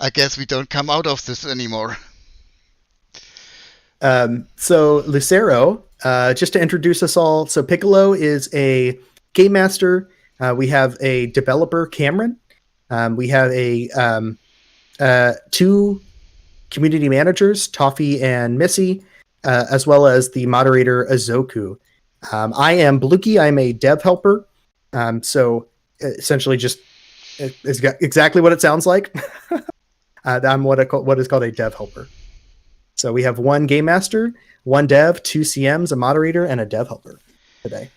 I guess we don't come out of this anymore. So Lucero, just to introduce us all. So Piccolo is a game master. We have a developer, Cameron. We have two community managers, Toffee and Missy, as well as the moderator, Azoku. I am Bluky. I'm a dev helper. So essentially just it's exactly what it sounds like. I'm what is called a dev helper. So we have one game master, one dev, two CMs, a moderator, and a dev helper today.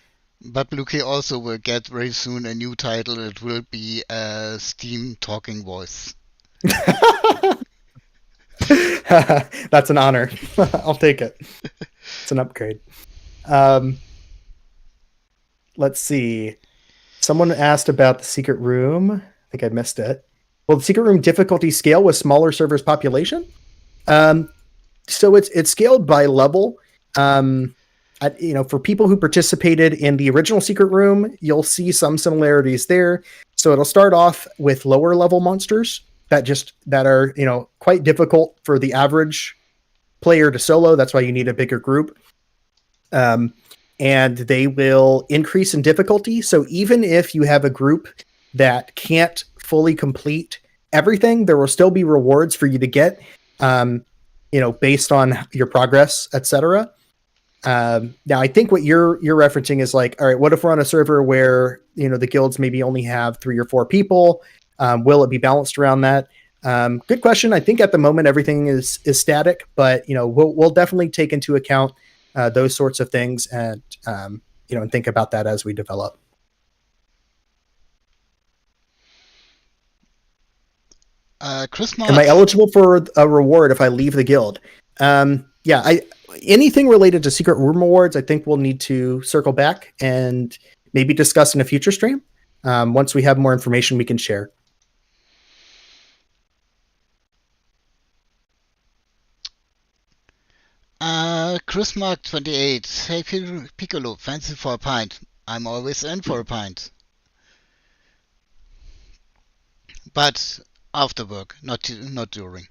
But Bluky also will get very soon a new title. It will be a Steam talking voice. That's an honor. I'll take it. It's an upgrade. Let's see. Someone asked about the secret room. I think I missed it. Will the secret room difficulty scale with smaller servers population? So it's scaled by level. For people who participated in the original secret room, you'll see some similarities there. So it'll start off with lower level monsters that are quite difficult for the average player to solo. That's why you need a bigger group. And they will increase in difficulty. So even if you have a group that can't fully complete everything, there will still be rewards for you to get, based on your progress, etc. Now, I think what you're referencing is like, all right, what if we're on a server where the guilds maybe only have 3 or 4 people? Will it be balanced around that? Good question. I think at the moment everything is static, but we'll definitely take into account those sorts of things and and think about that as we develop. Chris Am I eligible for a reward if I leave the guild? Anything related to secret room rewards, I think we'll need to circle back and maybe discuss in a future stream. Once we have more information we can share. Chris Mark 28. Hey Piccolo, fancy for a pint. I'm always in for a pint. But after work, not during.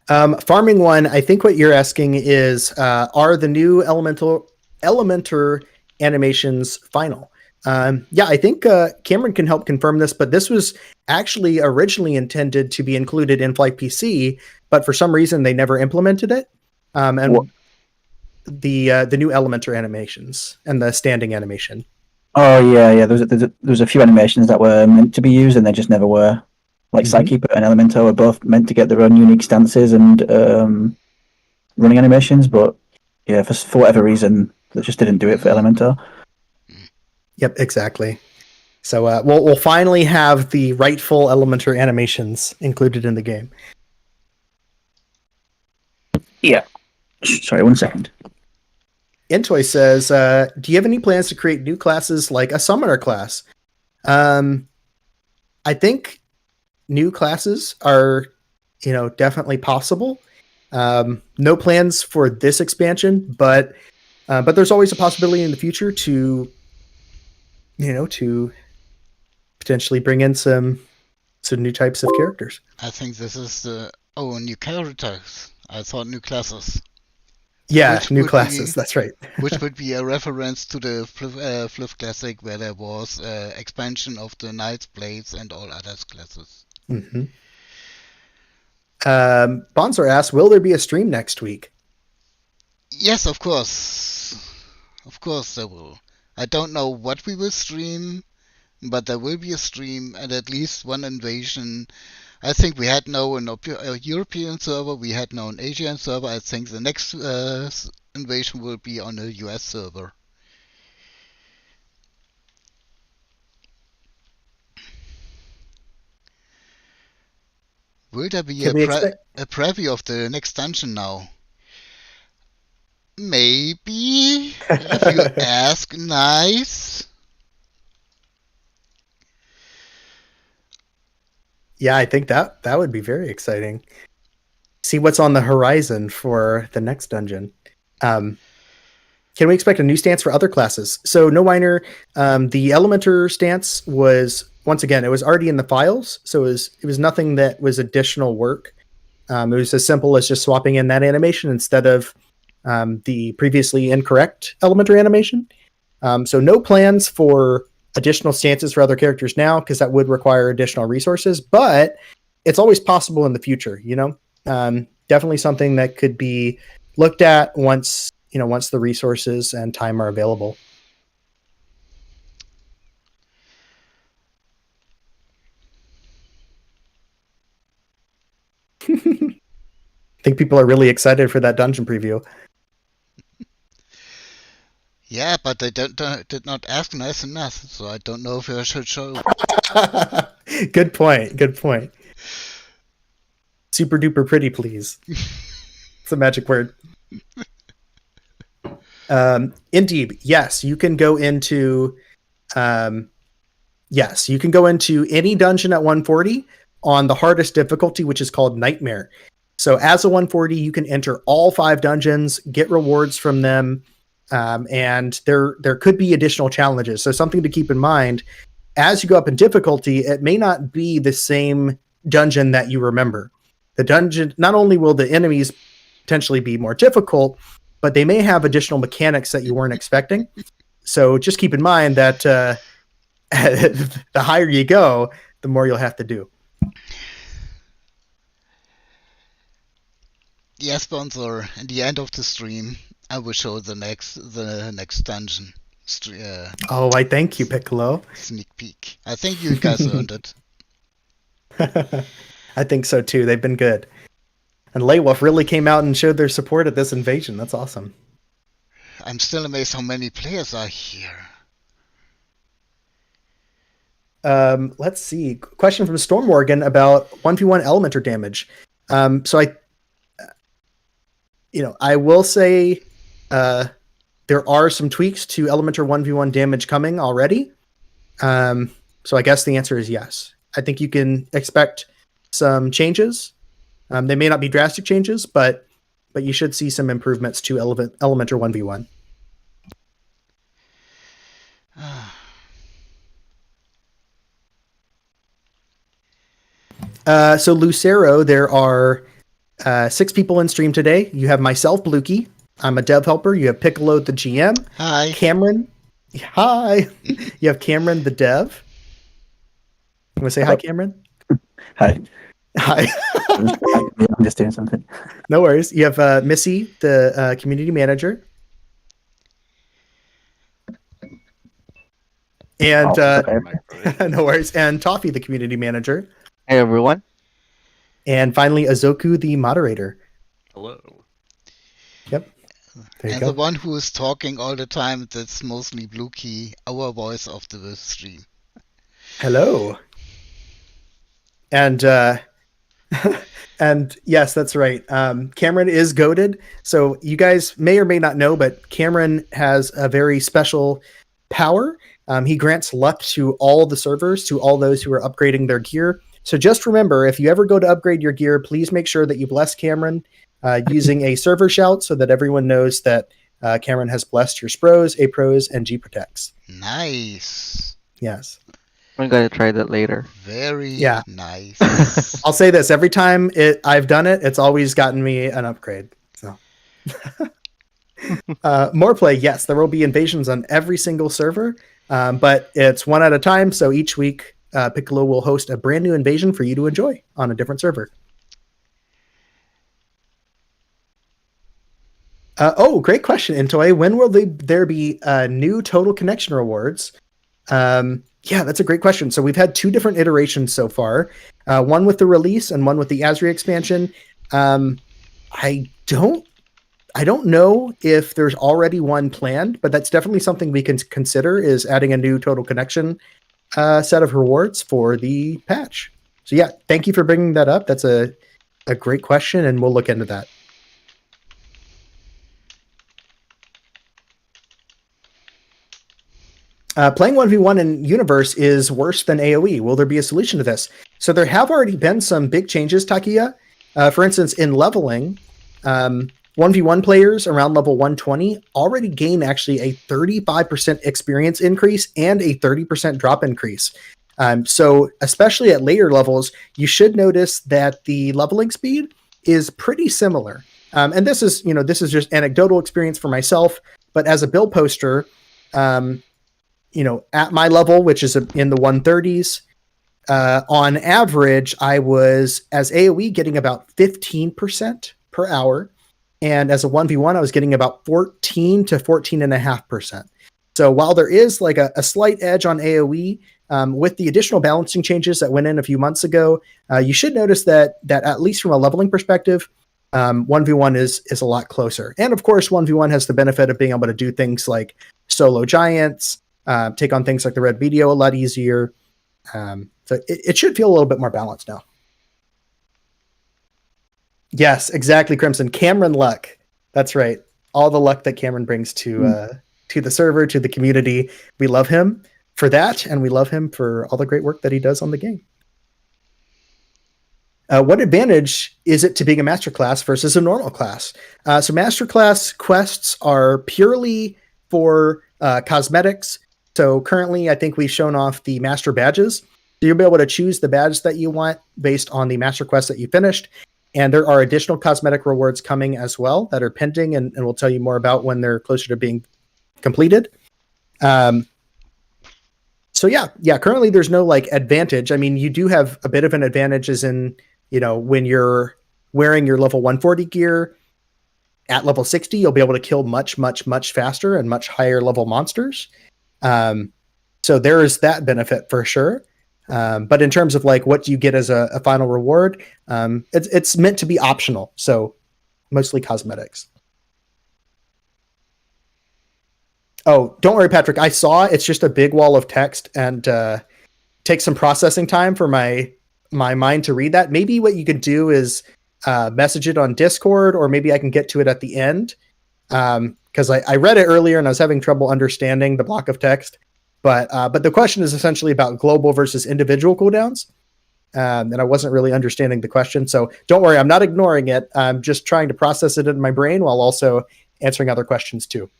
Farming one, I think what you're asking is, are the new Elementor animations final? I think Cameron can help confirm this, but this was actually originally intended to be included in Flyff PC, but for some reason they never implemented it. The new Elementor animations and the standing animation. Oh yeah. There's a few animations that were meant to be used and they just never were. Like Sidekeeper and Elementor were both meant to get their own unique stances and running animations, but yeah, for whatever reason, they just didn't do it for Elementor. Yep, exactly. So we'll finally have the rightful Elementor animations included in the game. Yeah. Sorry, 1 second. Intoy says, do you have any plans to create new classes like a summoner class? I think new classes are, definitely possible. No plans for this expansion, but there's always a possibility in the future to potentially bring in some So new types of characters. I think this is the new characters. I thought new classes. Yeah, Which new would classes. be- That's right. Which would be a reference to the Flyff Classic, where there was expansion of the Knight's Blades and all other classes. Mm-hmm. Bonzor asks, will there be a stream next week? Yes, of course. Of course there will. I don't know what we will stream, but there will be a stream and at least one invasion. I think we had no a European server, we had no an Asian server. I think the next invasion will be on a US server. Will there be Can we expect? a preview of the next dungeon now? Maybe, if you ask nice. Yeah, I think that would be very exciting. See what's on the horizon for the next dungeon. Can we expect a new stance for other classes? So no whiner. The Elementor stance was, once again, it was already in the files, so it was nothing that was additional work. It was as simple as just swapping in that animation instead of the previously incorrect Elementor animation. So no plans for additional stances for other characters now, because that would require additional resources, but it's always possible in the future, definitely something that could be looked at once the resources and time are available. I think people are really excited for that dungeon preview. Yeah, but they did not ask nice enough, so I don't know if I should show. Good point. Super duper pretty, please. It's a magic word. Indeed, yes, you can go into any dungeon at 140 on the hardest difficulty, which is called Nightmare. So as a 140, you can enter all 5 dungeons, get rewards from them, and there could be additional challenges. So something to keep in mind, as you go up in difficulty, it may not be the same dungeon that you remember. The dungeon, not only will the enemies potentially be more difficult, but they may have additional mechanics that you weren't expecting. So just keep in mind that the higher you go, the more you'll have to do. Yeah, sponsor. At the end of the stream, I will show the next dungeon. Oh, I thank you, Piccolo. Sneak peek. I think you guys earned it. I think so too. They've been good. And Lawolf really came out and showed their support at this invasion. That's awesome. I'm still amazed how many players are here. Let's see. Question from Storm Morgan about 1v1 Elementor damage. So I will say there are some tweaks to Elementor 1v1 damage coming already. So I guess the answer is yes. I think you can expect some changes. They may not be drastic changes, but you should see some improvements to Elementor 1v1. So Lucero, there are 6 people in stream today. You have myself, Blukey. I'm a dev helper. You have Piccolo, the GM. Hi. Cameron. Hi. You have Cameron, the dev. You want to say hi, Cameron? Hi. Hi. I'm just doing something. No worries. You have Missy, the community manager. And okay. no worries. And Toffee, the community manager. Hey everyone. And finally, Azoku, the moderator. Hello. Yep. There you And go. the one who is talking all the time, that's mostly Blukey, our voice of the stream. Hello. And and yes, that's right. Cameron is goated. So you guys may or may not know, but Cameron has a very special power. He grants luck to all the servers, to all those who are upgrading their gear. So just remember, if you ever go to upgrade your gear, please make sure that you bless Cameron using a server shout so that everyone knows that Cameron has blessed your Spros, A Pros, and G Protects. Nice. Yes. I'm gonna try that later. Very Yeah. nice. I'll say this: every time I've done it, it's always gotten me an upgrade. So, more play. Yes, there will be invasions on every single server, but it's one at a time. So each week, Piccolo will host a brand new invasion for you to enjoy on a different server. Great question, Intoy. When will there be new total connection rewards? Yeah, that's a great question. So we've had 2 different iterations so far, one with the release and one with the Azri expansion. I don't know if there's already one planned, but that's definitely something we can consider, is adding a new total connection set of rewards for the patch. So yeah, thank you for bringing that up. That's a great question, and we'll look into that. Playing 1v1 in Universe is worse than AoE. Will there be a solution to this? So there have already been some big changes, Takia. For instance, in leveling, 1v1 players around level 120 already gain actually a 35% experience increase and a 30% drop increase. So especially at later levels, you should notice that the leveling speed is pretty similar. And this is just anecdotal experience for myself, but as a build poster, at my level, which is in the 130s, on average, I was, as AoE, getting about 15% per hour. And as a 1v1, I was getting about 14 to 14.5%. So while there is like a slight edge on AoE, with the additional balancing changes that went in a few months ago, you should notice that at least from a leveling perspective, 1v1 is a lot closer. And of course, 1v1 has the benefit of being able to do things like solo giants, take on things like the red meteor a lot easier. So it should feel a little bit more balanced now. Yes, exactly, Crimson. Cameron luck. That's right. All the luck that Cameron brings to the server, to the community. We love him for that, and we love him for all the great work that he does on the game. What advantage is it to being a master class versus a normal class? So master class quests are purely for cosmetics. So currently, I think we've shown off the master badges. So you'll be able to choose the badge that you want based on the master quest that you finished. And there are additional cosmetic rewards coming as well that are pending, and we'll tell you more about when they're closer to being completed. So yeah, currently there's no like advantage. I mean, you do have a bit of an advantage as in, when you're wearing your level 140 gear at level 60, you'll be able to kill much, much, much faster and much higher level monsters. So there is that benefit for sure. But in terms of like what do you get as a final reward, it's meant to be optional. So mostly cosmetics. Oh, don't worry, Patrick. I saw it's just a big wall of text and takes some processing time for my mind to read that. Maybe what you could do is message it on Discord, or maybe I can get to it at the end. Because I read it earlier and I was having trouble understanding the block of text. But the question is essentially about global versus individual cooldowns. And I wasn't really understanding the question. So don't worry, I'm not ignoring it. I'm just trying to process it in my brain while also answering other questions too.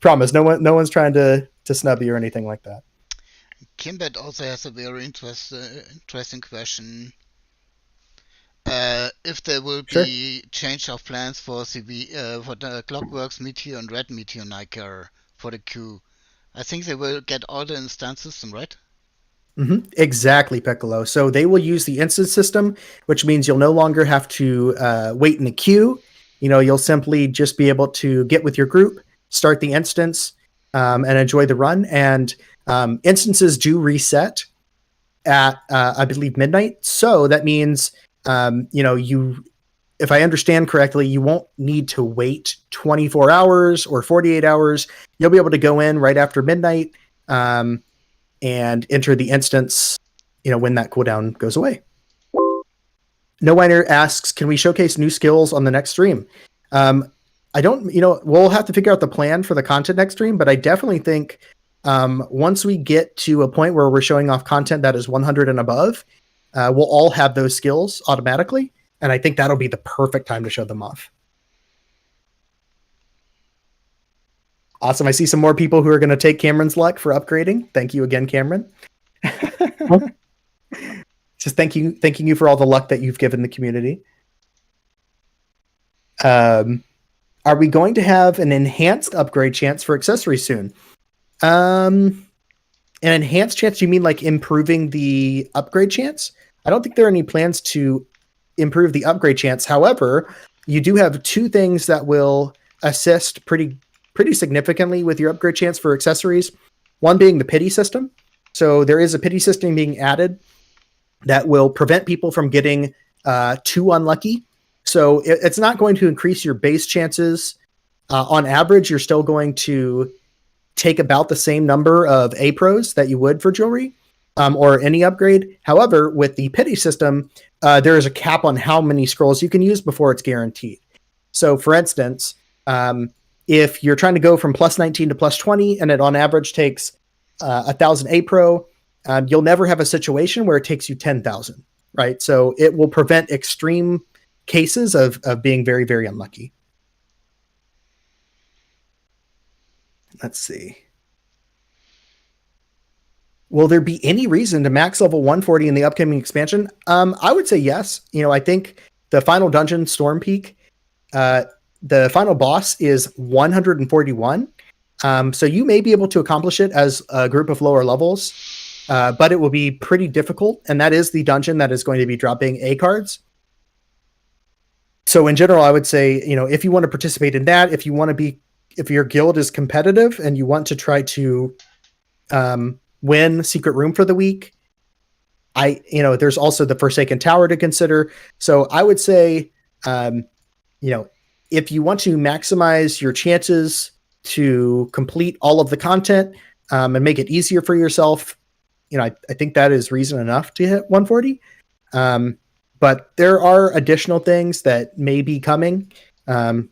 Promise, no one's trying to snub you or anything like that. Kimbet also has a very interesting question. If there will be change of plans for CV for the Clockworks Meteor and Red Meteor Niker for the queue. I think they will get all the instance system, right? Mm-hmm. Exactly, Piccolo. So they will use the instance system, which means you'll no longer have to wait in the queue. You'll simply just be able to get with your group, start the instance, and enjoy the run. And instances do reset at, I believe, midnight. So that means, if I understand correctly, you won't need to wait 24 hours or 48 hours. You'll be able to go in right after midnight and enter the instance, when that cooldown goes away. No Whiner asks, can we showcase new skills on the next stream? I don't, we'll have to figure out the plan for the content next stream, but I definitely think once we get to a point where we're showing off content that is 100 and above, we'll all have those skills automatically. And I think that'll be the perfect time to show them off. Awesome. I see some more people who are going to take Cameron's luck for upgrading. Thank you again, Cameron. Just thanking you for all the luck that you've given the community. Are we going to have an enhanced upgrade chance for accessories soon? An enhanced chance? You mean like improving the upgrade chance? I don't think there are any plans to improve the upgrade chance. However, you do have two things that will assist pretty significantly with your upgrade chance for accessories. One being the pity system. So there is a pity system being added that will prevent people from getting too unlucky. So it's not going to increase your base chances. On average, you're still going to take about the same number of A pros that you would for jewelry or any upgrade. However, with the pity system, there is a cap on how many scrolls you can use before it's guaranteed. So for instance, if you're trying to go from plus 19 to plus 20 and it on average takes 1,000 A pro, you'll never have a situation where it takes you 10,000, right? So it will prevent extreme cases of being very, very unlucky. Let's see. Will there be any reason to max level 140 in the upcoming expansion? I would say yes. I think the final dungeon, Storm Peak, the final boss is 141. So you may be able to accomplish it as a group of lower levels, but it will be pretty difficult. And that is the dungeon that is going to be dropping A cards. So in general, I would say, if you want to participate in that, if your guild is competitive and you want to try to win Secret Room for the week, there's also the Forsaken Tower to consider. So I would say, if you want to maximize your chances to complete all of the content and make it easier for yourself, I think that is reason enough to hit 140. But there are additional things that may be coming to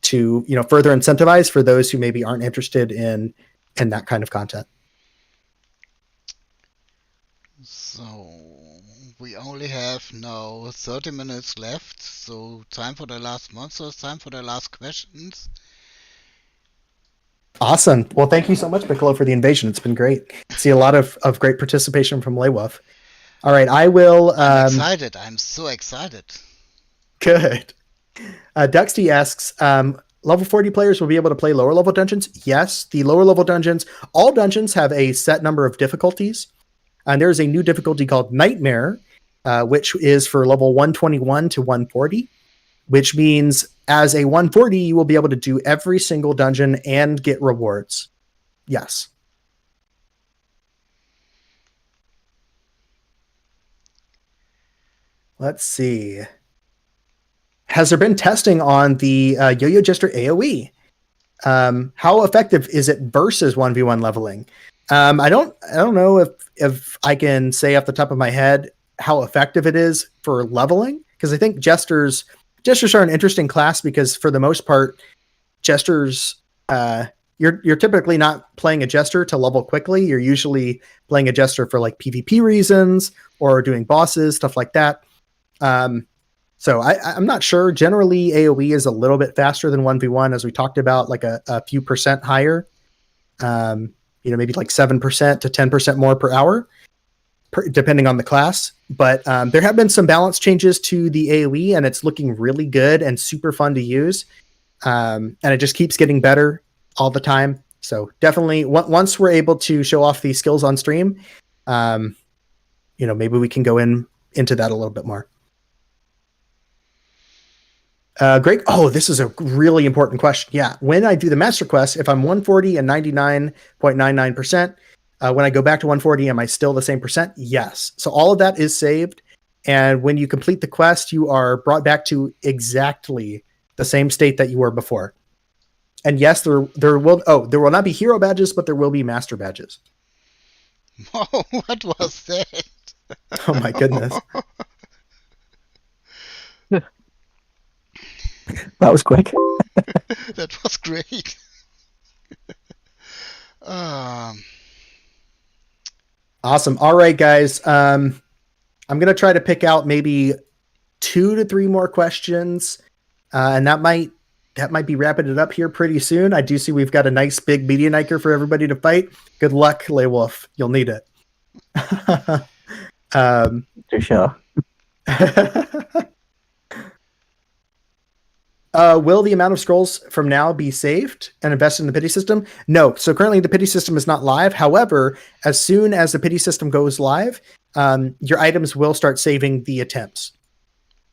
further incentivize for those who maybe aren't interested in that kind of content. So we only have now 30 minutes left. So time for the last monsters, time for the last questions. Awesome. Well, thank you so much, Piccolo, for the invasion. It's been great. See a lot of great participation from Lawolf. All right, I will. I'm excited. I'm so excited. Good. Duxty asks, level 40 players will be able to play lower level dungeons? Yes, the lower level dungeons, all dungeons have a set number of difficulties. And there's a new difficulty called Nightmare, which is for level 121 to 140, which means as a 140, you will be able to do every single dungeon and get rewards. Yes. Let's see. Has there been testing on the Yo-Yo Jester AoE? How effective is it versus 1v1 leveling? I don't know if I can say off the top of my head how effective it is for leveling, because I think jesters are an interesting class because for the most part, jesters you're typically not playing a jester to level quickly. You're usually playing a jester for like PvP reasons or doing bosses, stuff like that. So I'm not sure. Generally, AoE is a little bit faster than 1v1, as we talked about, like a few percent higher. Maybe like 7% to 10% more per hour, depending on the class. But there have been some balance changes to the AoE, and it's looking really good and super fun to use. And it just keeps getting better all the time. So definitely, once we're able to show off these skills on stream, maybe we can go into that a little bit more. Great. Oh, this is a really important question. Yeah. When I do the master quest, if I'm 140 and 99.99%, when I go back to 140, am I still the same percent? Yes. So all of that is saved. And when you complete the quest, you are brought back to exactly the same state that you were before. And yes, there will not be hero badges, but there will be master badges. Oh, what was that? Oh my goodness. That was quick. That was great. Awesome. All right, guys. I'm going to try to pick out maybe 2 to 3 more questions. And that might be wrapping it up here pretty soon. I do see we've got a nice big media niker for everybody to fight. Good luck, Lawolf. You'll need it. To sure. Will the amount of scrolls from now be saved and invested in the pity system? No. So currently the pity system is not live. However, as soon as the pity system goes live, your items will start saving the attempts.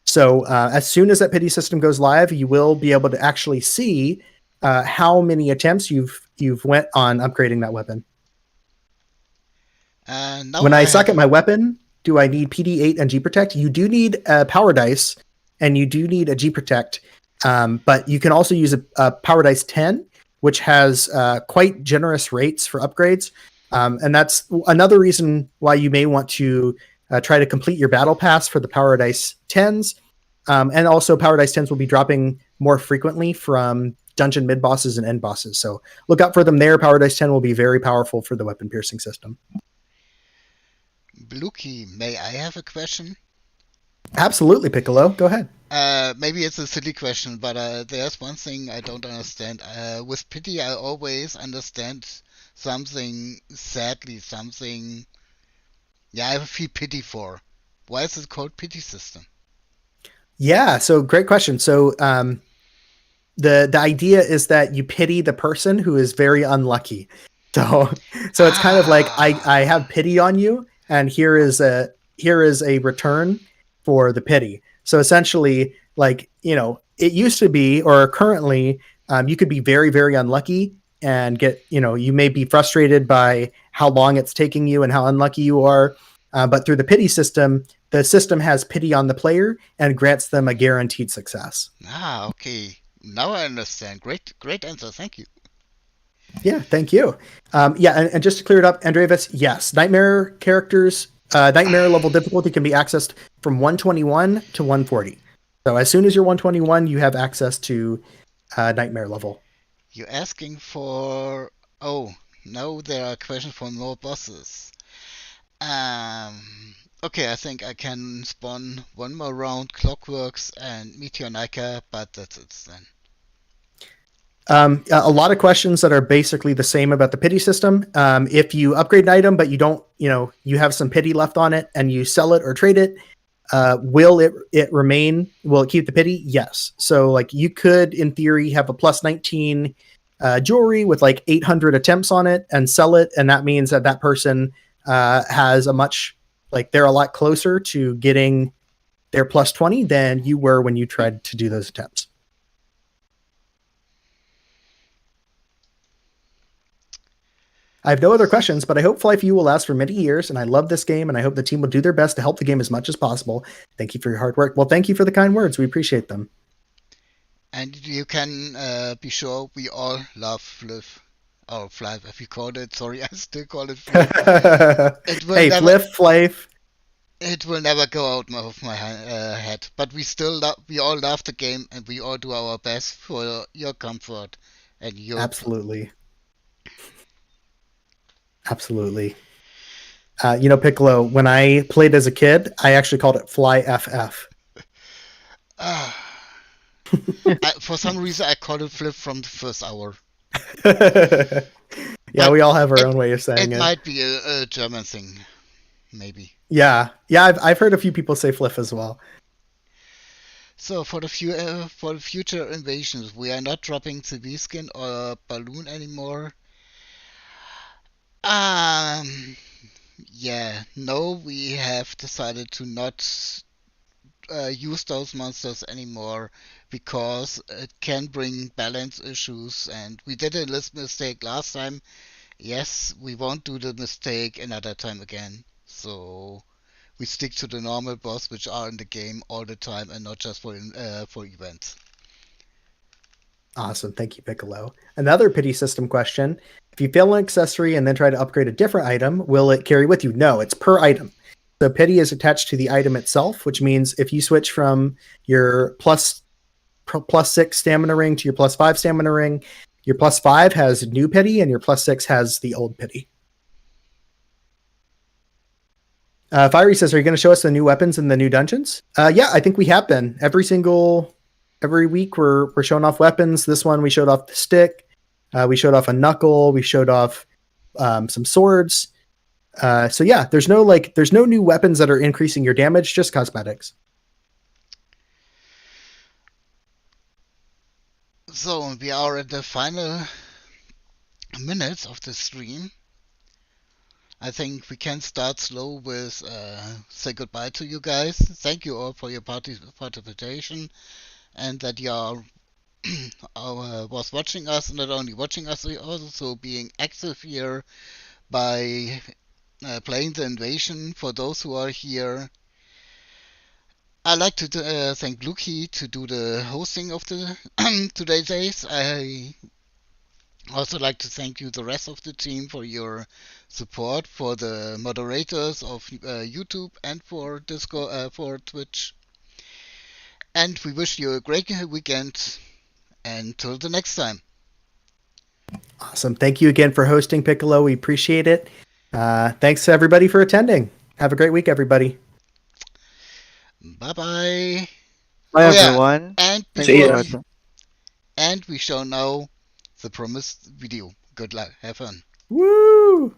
So as soon as that pity system goes live, you will be able to actually see how many attempts you've went on upgrading that weapon. Now When I suck have- at my weapon, do I need PD8 and G Protect? You do need a power dice, and you do need a G Protect. But you can also use a Power Dice 10, which has quite generous rates for upgrades. And that's another reason why you may want to try to complete your battle pass for the Power Dice 10s. And also Power Dice 10s will be dropping more frequently from dungeon mid bosses and end bosses. So look out for them there. Power Dice 10 will be very powerful for the weapon piercing system. Bluky, may I have a question? Absolutely, Piccolo. Go ahead. Maybe it's a silly question, but there's one thing I don't understand. With pity, I always understand something sadly, something, I feel pity for. Why is it called pity system? Yeah, so great question. So the idea is that you pity the person who is very unlucky. So it's kind of like I have pity on you, and here is a return for the pity. So essentially, like, it used to be, or currently, you could be very, very unlucky and get, you may be frustrated by how long it's taking you and how unlucky you are. But through the pity system, the system has pity on the player and grants them a guaranteed success. Okay. Now I understand. Great answer. Thank you. Yeah, thank you. And just to clear it up, Andreas, yes, Nightmare characters, Nightmare level difficulty can be accessed from 121 to 140. So as soon as you're 121, you have access to Nightmare level. You're asking for... Oh, now there are questions for more bosses. Okay, I think I can spawn one more round Clockworks and Meteor Nika, but that's it then. A lot of questions that are basically the same about the pity system. If you upgrade an item, but you don't, you have some pity left on it and you sell it or trade it, will it remain? Will it keep the pity? Yes. So like you could, in theory, have a plus 19 jewelry with like 800 attempts on it and sell it. And that means that person has they're a lot closer to getting their plus 20 than you were when you tried to do those attempts. I have no other questions, but I hope Flyff will last for many years, and I love this game, and I hope the team will do their best to help the game as much as possible. Thank you for your hard work. Well, thank you for the kind words. We appreciate them. And you can be sure we all love Flyff. Or Flyff, if you call it. Sorry, I still call it Flyff. Flyff. It will never go out of my head. But we all love the game, and we all do our best for your comfort and your... Absolutely. Piccolo, when I played as a kid, I actually called it Fly FF. For some reason, I called it Flyff from the first hour. Yeah, we all have our own way of saying it. It might be a German thing, maybe. Yeah. I've heard a few people say Flyff as well. So for the future invasions, we are not dropping the V-skin or balloon anymore. We have decided to not use those monsters anymore because it can bring balance issues, and we did a mistake last time. Yes, we won't do the mistake another time again. So we stick to the normal boss which are in the game all the time and not just for events. Awesome. Thank you, Piccolo. Another pity system question. If you fail an accessory and then try to upgrade a different item, will it carry with you? No, it's per item. So pity is attached to the item itself, which means if you switch from your plus 6 stamina ring to your plus 5 stamina ring, your plus 5 has new pity and your plus 6 has the old pity. Fiery says, are you going to show us the new weapons in the new dungeons? Yeah, I think we have been. Every week we're showing off weapons. This one we showed off the stick. We showed off a knuckle. We showed off some swords. So yeah, there's no new weapons that are increasing your damage, just cosmetics. So we are at the final minutes of the stream. I think we can start slow with say goodbye to you guys. Thank you all for your participation and that you are was watching us, not only watching us, also being active here by playing the invasion. For those who are here, I'd like to thank Luki to do the hosting of the today's days. I also like to thank you, the rest of the team, for your support, for the moderators of YouTube and for Discord, for Twitch. And we wish you a great weekend. Until the next time. Awesome. Thank you again for hosting, Piccolo. We appreciate it. Thanks to everybody for attending. Have a great week, everybody. Bye-bye. Bye, Oh, yeah. everyone. And Thanks See before ya. we show now the promised video. Good luck. Have fun. Woo!